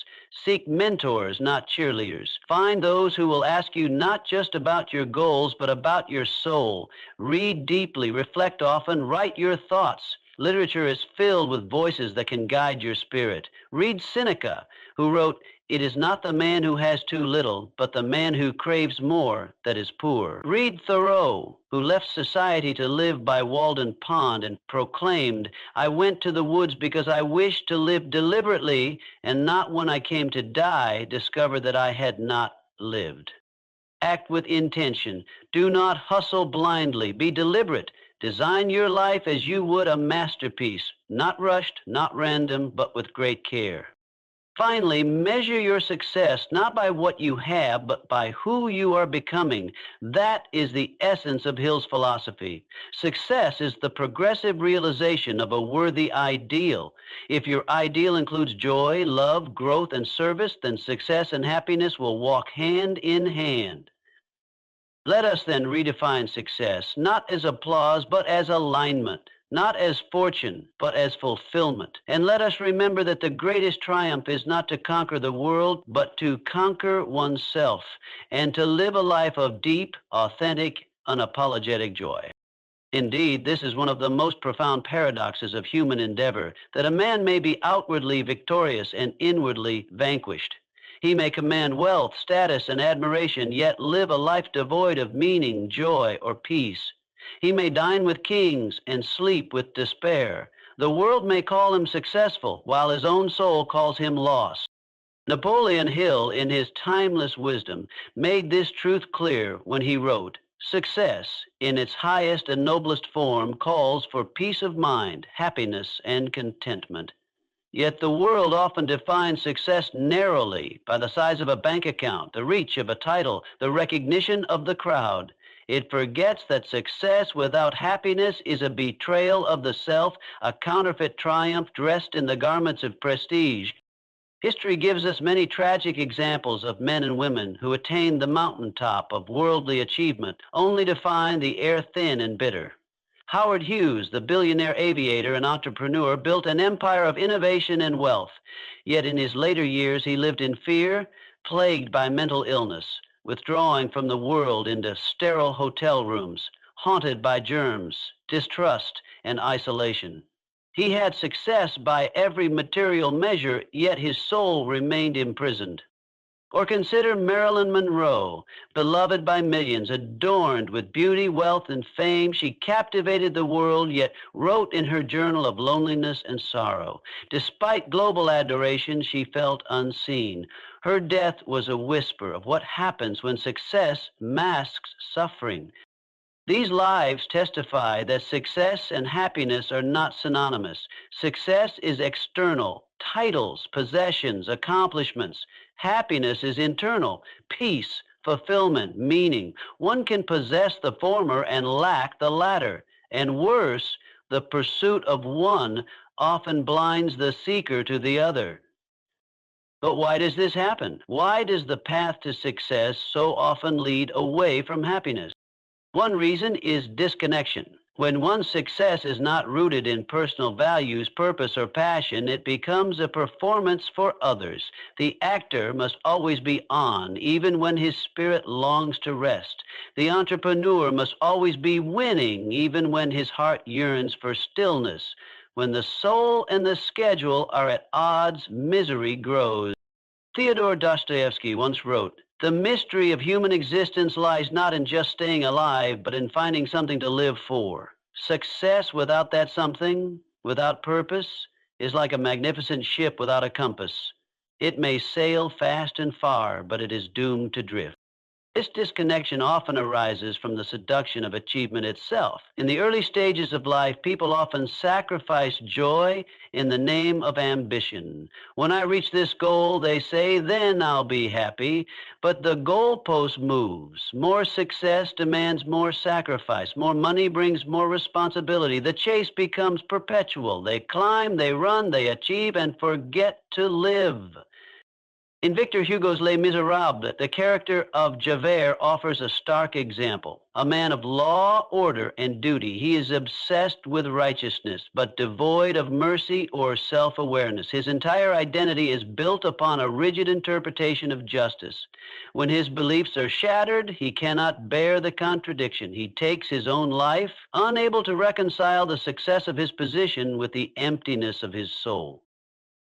Seek mentors, not cheerleaders. Find those who will ask you not just about your goals, but about your soul. Read deeply, reflect often, write your thoughts. Literature is filled with voices that can guide your spirit. Read Seneca, who wrote, "It is not the man who has too little, but the man who craves more that is poor." Read Thoreau, who left society to live by Walden Pond and proclaimed, "I went to the woods because I wished to live deliberately, and not when I came to die discover that I had not lived." Act with intention. Do not hustle blindly. Be deliberate. Design your life as you would a masterpiece, not rushed, not random, but with great care. Finally, measure your success not by what you have, but by who you are becoming. That is the essence of Hill's philosophy. Success is the progressive realization of a worthy ideal. If your ideal includes joy, love, growth, and service, then success and happiness will walk hand in hand. Let us then redefine success, not as applause, but as alignment, not as fortune, but as fulfillment. And let us remember that the greatest triumph is not to conquer the world, but to conquer oneself and to live a life of deep, authentic, unapologetic joy. Indeed, this is one of the most profound paradoxes of human endeavor, that a man may be outwardly victorious and inwardly vanquished. He may command wealth, status, and admiration, yet live a life devoid of meaning, joy, or peace. He may dine with kings and sleep with despair. The world may call him successful, while his own soul calls him lost. Napoleon Hill, in his timeless wisdom, made this truth clear when he wrote, "Success, in its highest and noblest form, calls for peace of mind, happiness, and contentment." Yet the world often defines success narrowly by the size of a bank account, the reach of a title, the recognition of the crowd. It forgets that success without happiness is a betrayal of the self, a counterfeit triumph dressed in the garments of prestige. History gives us many tragic examples of men and women who attained the mountaintop of worldly achievement only to find the air thin and bitter. Howard Hughes, the billionaire aviator and entrepreneur, built an empire of innovation and wealth. Yet in his later years, he lived in fear, plagued by mental illness, withdrawing from the world into sterile hotel rooms, haunted by germs, distrust, and isolation. He had success by every material measure, yet his soul remained imprisoned. Or consider Marilyn Monroe, beloved by millions, adorned with beauty, wealth, and fame. She captivated the world, yet wrote in her journal of loneliness and sorrow. Despite global adoration, she felt unseen. Her death was a whisper of what happens when success masks suffering. These lives testify that success and happiness are not synonymous. Success is external, titles, possessions, accomplishments. Happiness is internal, peace, fulfillment, meaning. One can possess the former and lack the latter. And worse, the pursuit of one often blinds the seeker to the other. But why does this happen? Why does the path to success so often lead away from happiness? One reason is disconnection. When one's success is not rooted in personal values, purpose, or passion, it becomes a performance for others. The actor must always be on, even when his spirit longs to rest. The entrepreneur must always be winning, even when his heart yearns for stillness. When the soul and the schedule are at odds, misery grows. Fyodor Dostoevsky once wrote, "The mystery of human existence lies not in just staying alive, but in finding something to live for." Success without that something, without purpose, is like a magnificent ship without a compass. It may sail fast and far, but it is doomed to drift. This disconnection often arises from the seduction of achievement itself. In the early stages of life, people often sacrifice joy in the name of ambition. When I reach this goal, they say, then I'll be happy. But the goalpost moves. More success demands more sacrifice. More money brings more responsibility. The chase becomes perpetual. They climb, they run, they achieve, and forget to live. In Victor Hugo's Les Miserables, the character of Javert offers a stark example. A man of law, order, and duty, he is obsessed with righteousness, but devoid of mercy or self-awareness. His entire identity is built upon a rigid interpretation of justice. When his beliefs are shattered, he cannot bear the contradiction. He takes his own life, unable to reconcile the success of his position with the emptiness of his soul.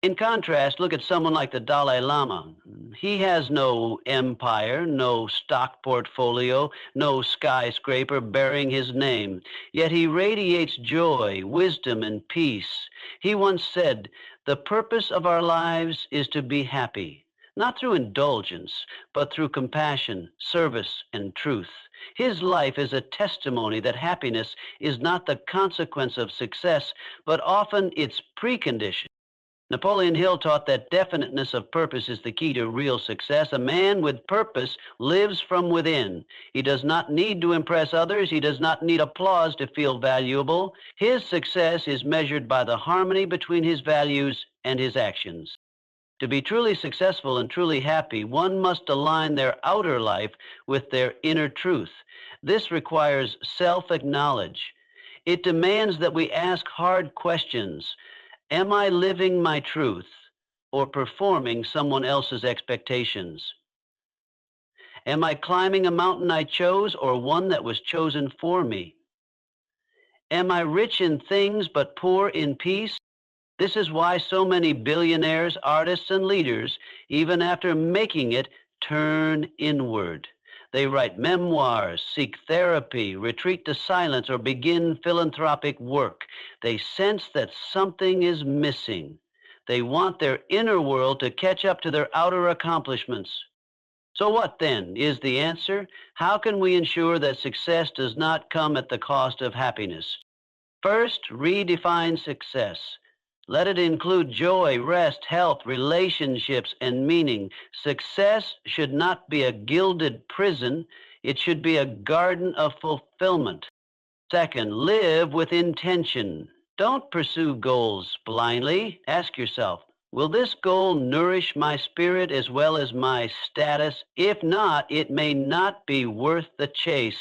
In contrast, look at someone like the Dalai Lama. He has no empire, no stock portfolio, no skyscraper bearing his name. Yet he radiates joy, wisdom, and peace. He once said, "The purpose of our lives is to be happy, not through indulgence, but through compassion, service, and truth." His life is a testimony that happiness is not the consequence of success, but often its precondition. Napoleon Hill taught that definiteness of purpose is the key to real success. A man with purpose lives from within. He does not need to impress others. He does not need applause to feel valuable. His success is measured by the harmony between his values and his actions. To be truly successful and truly happy, one must align their outer life with their inner truth. This requires self-acknowledge. It demands that we ask hard questions. Am I living my truth or performing someone else's expectations? Am I climbing a mountain I chose or one that was chosen for me? Am I rich in things but poor in peace? This is why so many billionaires, artists, and leaders, even after making it, turn inward. They write memoirs, seek therapy, retreat to silence, or begin philanthropic work. They sense that something is missing. They want their inner world to catch up to their outer accomplishments. So what then is the answer? How can we ensure that success does not come at the cost of happiness? First, redefine success. Let it include joy, rest, health, relationships, and meaning. Success should not be a gilded prison. It should be a garden of fulfillment. Second, live with intention. Don't pursue goals blindly. Ask yourself, will this goal nourish my spirit as well as my status? If not, it may not be worth the chase.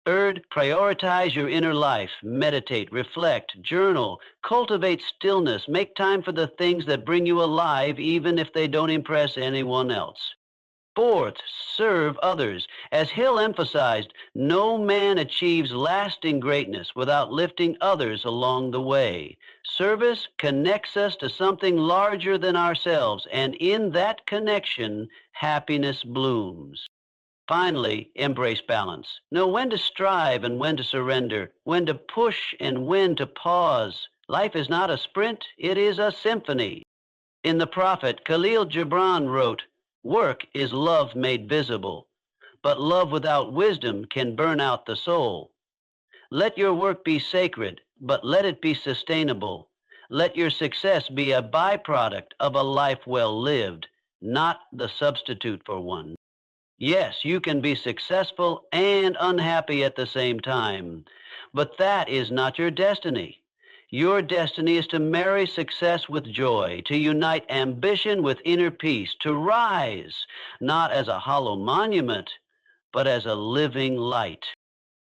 Third, prioritize your inner life. Meditate, reflect, journal, cultivate stillness. Make time for the things that bring you alive, even if they don't impress anyone else. Fourth, serve others. As Hill emphasized, no man achieves lasting greatness without lifting others along the way. Service connects us to something larger than ourselves, and in that connection, happiness blooms. Finally, embrace balance. Know when to strive and when to surrender, when to push and when to pause. Life is not a sprint, it is a symphony. In The Prophet, Khalil Gibran wrote, "Work is love made visible, but love without wisdom can burn out the soul. Let your work be sacred, but let it be sustainable. Let your success be a byproduct of a life well lived, not the substitute for one." Yes, you can be successful and unhappy at the same time, but that is not your destiny. Your destiny is to marry success with joy, to unite ambition with inner peace, to rise, not as a hollow monument, but as a living light.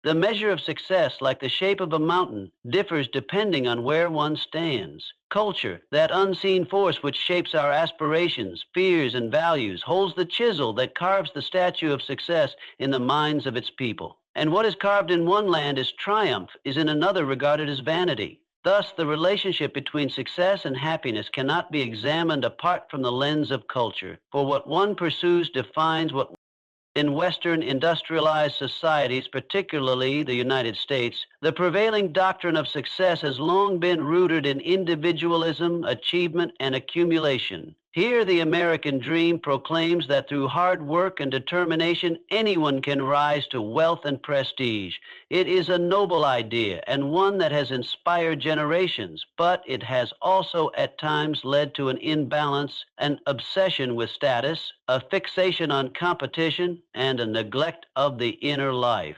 The measure of success, like the shape of a mountain, differs depending on where one stands. Culture, that unseen force which shapes our aspirations, fears, and values, holds the chisel that carves the statue of success in the minds of its people. And what is carved in one land as triumph is in another regarded as vanity. Thus, the relationship between success and happiness cannot be examined apart from the lens of culture, for what one pursues defines what. In Western industrialized societies, particularly the United States, the prevailing doctrine of success has long been rooted in individualism, achievement, and accumulation. Here, the American dream proclaims that through hard work and determination, anyone can rise to wealth and prestige. It is a noble idea and one that has inspired generations, but it has also at times led to an imbalance, an obsession with status, a fixation on competition, and a neglect of the inner life.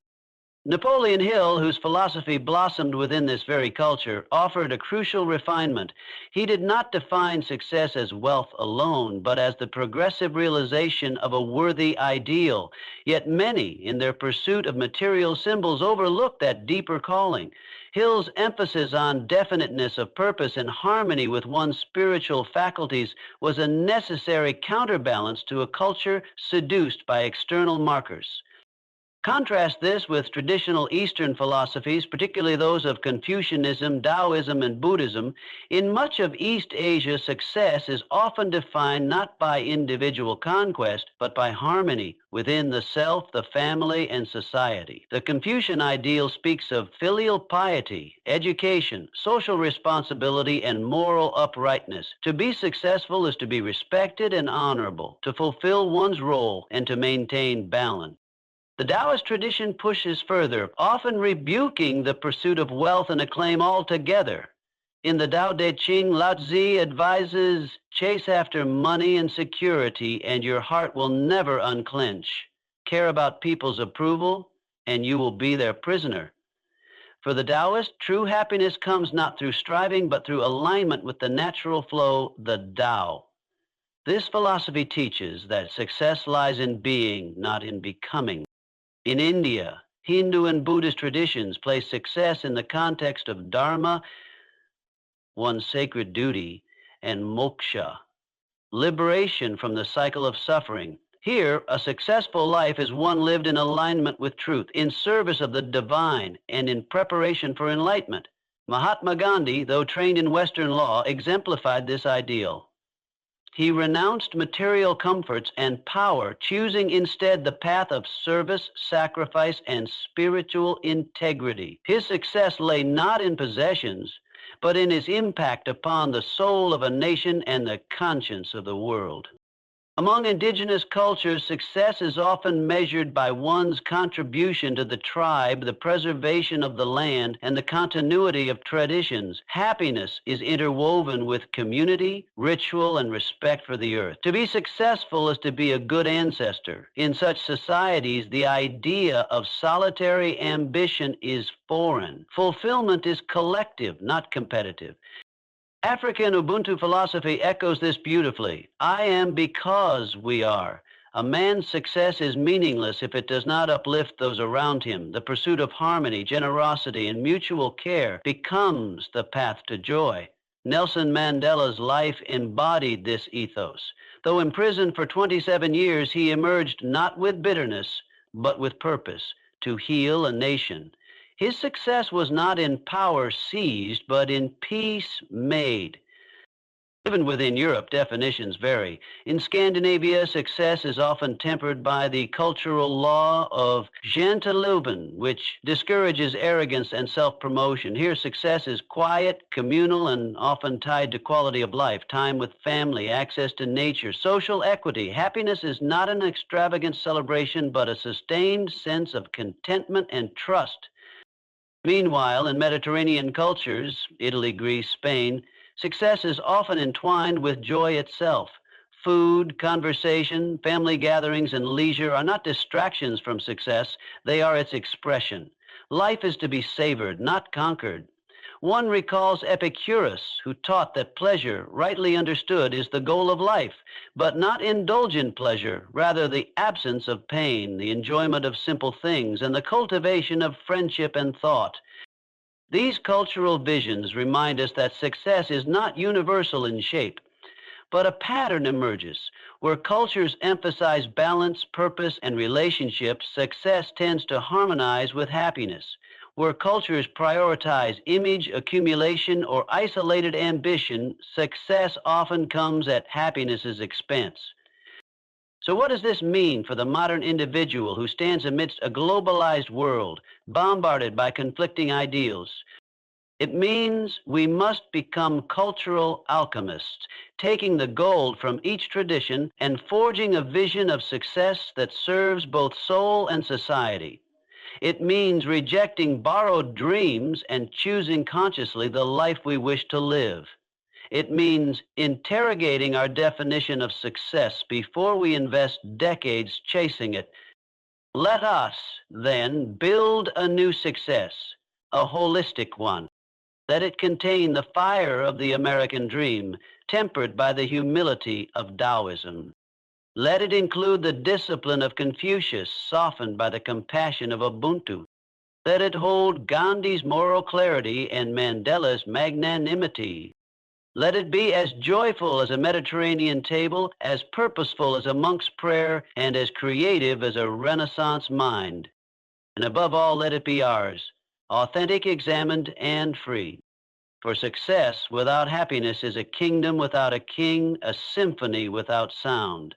Napoleon Hill, whose philosophy blossomed within this very culture, offered a crucial refinement. He did not define success as wealth alone, but as the progressive realization of a worthy ideal. Yet many, in their pursuit of material symbols, overlook that deeper calling. Hill's emphasis on definiteness of purpose and harmony with one's spiritual faculties was a necessary counterbalance to a culture seduced by external markers. Contrast this with traditional Eastern philosophies, particularly those of Confucianism, Taoism, and Buddhism. In much of East Asia, success is often defined not by individual conquest, but by harmony within the self, the family, and society. The Confucian ideal speaks of filial piety, education, social responsibility, and moral uprightness. To be successful is to be respected and honorable, to fulfill one's role, and to maintain balance. The Taoist tradition pushes further, often rebuking the pursuit of wealth and acclaim altogether. In the Tao Te Ching, Lao Tzu advises, chase after money and security, and your heart will never unclench. Care about people's approval, and you will be their prisoner. For the Taoist, true happiness comes not through striving, but through alignment with the natural flow, the Tao. This philosophy teaches that success lies in being, not in becoming. In India, Hindu and Buddhist traditions place success in the context of dharma, one's sacred duty, and moksha, liberation from the cycle of suffering. Here, a successful life is one lived in alignment with truth, in service of the divine, and in preparation for enlightenment. Mahatma Gandhi, though trained in Western law, exemplified this ideal. He renounced material comforts and power, choosing instead the path of service, sacrifice, and spiritual integrity. His success lay not in possessions, but in his impact upon the soul of a nation and the conscience of the world. Among indigenous cultures, success is often measured by one's contribution to the tribe, the preservation of the land, and the continuity of traditions. Happiness is interwoven with community, ritual, and respect for the earth. To be successful is to be a good ancestor. In such societies, the idea of solitary ambition is foreign. Fulfillment is collective, not competitive. African Ubuntu philosophy echoes this beautifully. I am because we are. A man's success is meaningless if it does not uplift those around him. The pursuit of harmony, generosity, and mutual care becomes the path to joy. Nelson Mandela's life embodied this ethos. Though imprisoned for 27 years, he emerged not with bitterness, but with purpose to heal a nation. His success was not in power seized, but in peace made. Even within Europe, definitions vary. In Scandinavia, success is often tempered by the cultural law of janteloven, which discourages arrogance and self-promotion. Here, success is quiet, communal, and often tied to quality of life, time with family, access to nature, social equity. Happiness is not an extravagant celebration, but a sustained sense of contentment and trust. Meanwhile, in Mediterranean cultures, Italy, Greece, Spain, success is often entwined with joy itself. Food, conversation, family gatherings, and leisure are not distractions from success, they are its expression. Life is to be savored, not conquered. One recalls Epicurus, who taught that pleasure, rightly understood, is the goal of life, but not indulgent pleasure, rather the absence of pain, the enjoyment of simple things, and the cultivation of friendship and thought. These cultural visions remind us that success is not universal in shape, but a pattern emerges. Where cultures emphasize balance, purpose, and relationships, success tends to harmonize with happiness. Where cultures prioritize image, accumulation, or isolated ambition, success often comes at happiness's expense. So what does this mean for the modern individual who stands amidst a globalized world, bombarded by conflicting ideals? It means we must become cultural alchemists, taking the gold from each tradition and forging a vision of success that serves both soul and society. It means rejecting borrowed dreams and choosing consciously the life we wish to live. It means interrogating our definition of success before we invest decades chasing it. Let us, then, build a new success, a holistic one. Let it contain the fire of the American dream, tempered by the humility of Taoism. Let it include the discipline of Confucius, softened by the compassion of Ubuntu. Let it hold Gandhi's moral clarity and Mandela's magnanimity. Let it be as joyful as a Mediterranean table, as purposeful as a monk's prayer, and as creative as a Renaissance mind. And above all, let it be ours, authentic, examined, and free. For success without happiness is a kingdom without a king, a symphony without sound.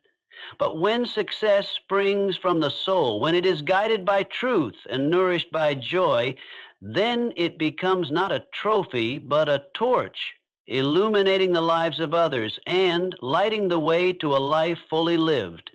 But when success springs from the soul, when it is guided by truth and nourished by joy, then it becomes not a trophy, but a torch, illuminating the lives of others and lighting the way to a life fully lived.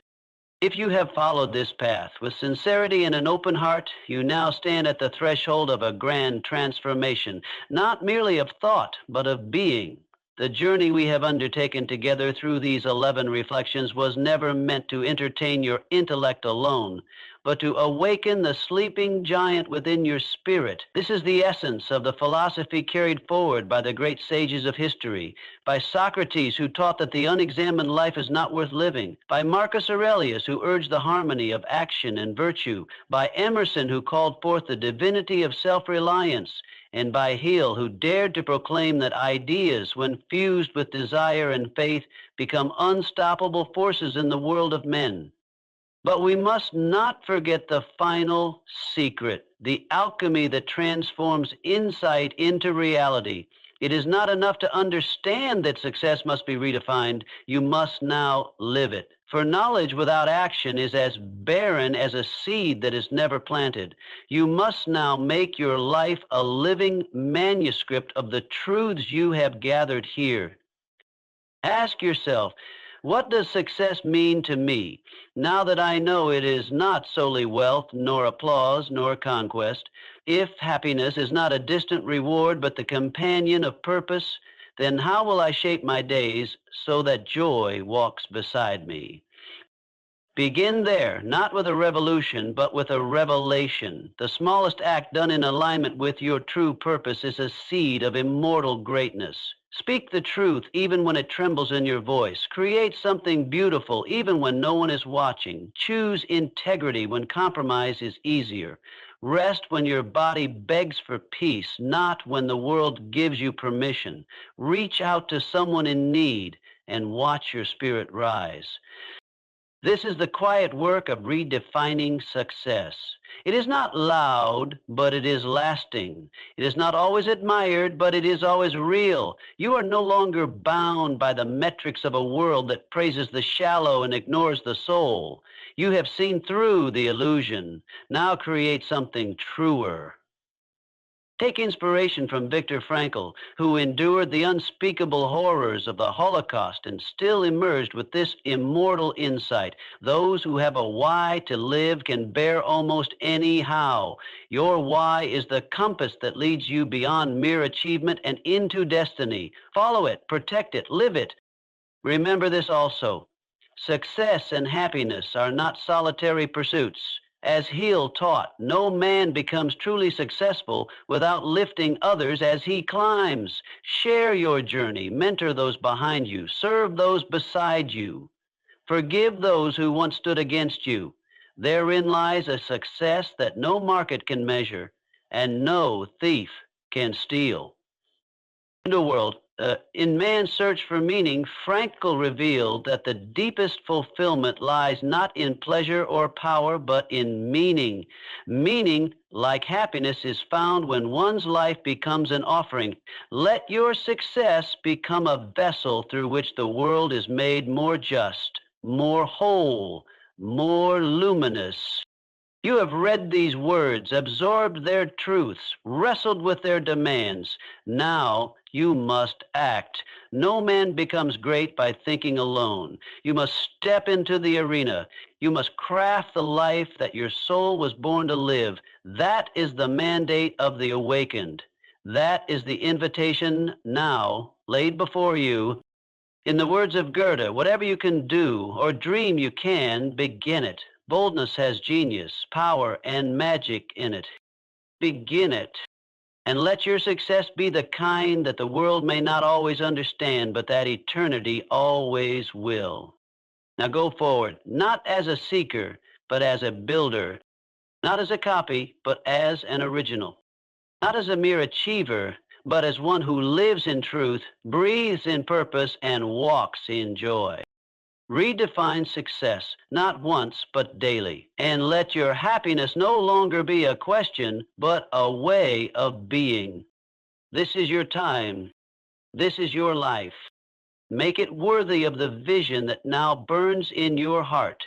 If you have followed this path with sincerity and an open heart, you now stand at the threshold of a grand transformation, not merely of thought, but of being. The journey we have undertaken together through these 11 reflections was never meant to entertain your intellect alone, but to awaken the sleeping giant within your spirit. This is the essence of the philosophy carried forward by the great sages of history, by Socrates, who taught that the unexamined life is not worth living, by Marcus Aurelius, who urged the harmony of action and virtue, by Emerson, who called forth the divinity of self-reliance, and by Hill, who dared to proclaim that ideas, when fused with desire and faith, become unstoppable forces in the world of men. But we must not forget the final secret, the alchemy that transforms insight into reality. It is not enough to understand that success must be redefined. You must now live it. For knowledge without action is as barren as a seed that is never planted. You must now make your life a living manuscript of the truths you have gathered here. Ask yourself, what does success mean to me, now that I know it is not solely wealth, nor applause, nor conquest? If happiness is not a distant reward, but the companion of purpose, then how will I shape my days so that joy walks beside me? Begin there, not with a revolution, but with a revelation. The smallest act done in alignment with your true purpose is a seed of immortal greatness. Speak the truth even when it trembles in your voice. Create something beautiful even when no one is watching. Choose integrity when compromise is easier. Rest when your body begs for peace, not when the world gives you permission. Reach out to someone in need and watch your spirit rise. This is the quiet work of redefining success. It is not loud, but it is lasting. It is not always admired, but it is always real. You are no longer bound by the metrics of a world that praises the shallow and ignores the soul. You have seen through the illusion. Now create something truer. Take inspiration from Viktor Frankl, who endured the unspeakable horrors of the Holocaust and still emerged with this immortal insight. Those who have a why to live can bear almost any how. Your why is the compass that leads you beyond mere achievement and into destiny. Follow it, protect it, live it. Remember this also. Success and happiness are not solitary pursuits. As Hill taught, no man becomes truly successful without lifting others as he climbs. Share your journey, mentor those behind you, serve those beside you. Forgive those who once stood against you. Therein lies a success that no market can measure and no thief can steal. In the world, in man's search for meaning, Frankl revealed that the deepest fulfillment lies not in pleasure or power, but in meaning. Meaning, like happiness, is found when one's life becomes an offering. Let your success become a vessel through which the world is made more just, more whole, more luminous. You have read these words, absorbed their truths, wrestled with their demands. Now you must act. No man becomes great by thinking alone. You must step into the arena. You must craft the life that your soul was born to live. That is the mandate of the awakened. That is the invitation now laid before you. In the words of Goethe, whatever you can do or dream you can, begin it. Boldness has genius, power, and magic in it. Begin it, and let your success be the kind that the world may not always understand, but that eternity always will. Now go forward, not as a seeker, but as a builder, not as a copy, but as an original, not as a mere achiever, but as one who lives in truth, breathes in purpose, and walks in joy. Redefine success, not once, but daily. And let your happiness no longer be a question, but a way of being. This is your time. This is your life. Make it worthy of the vision that now burns in your heart.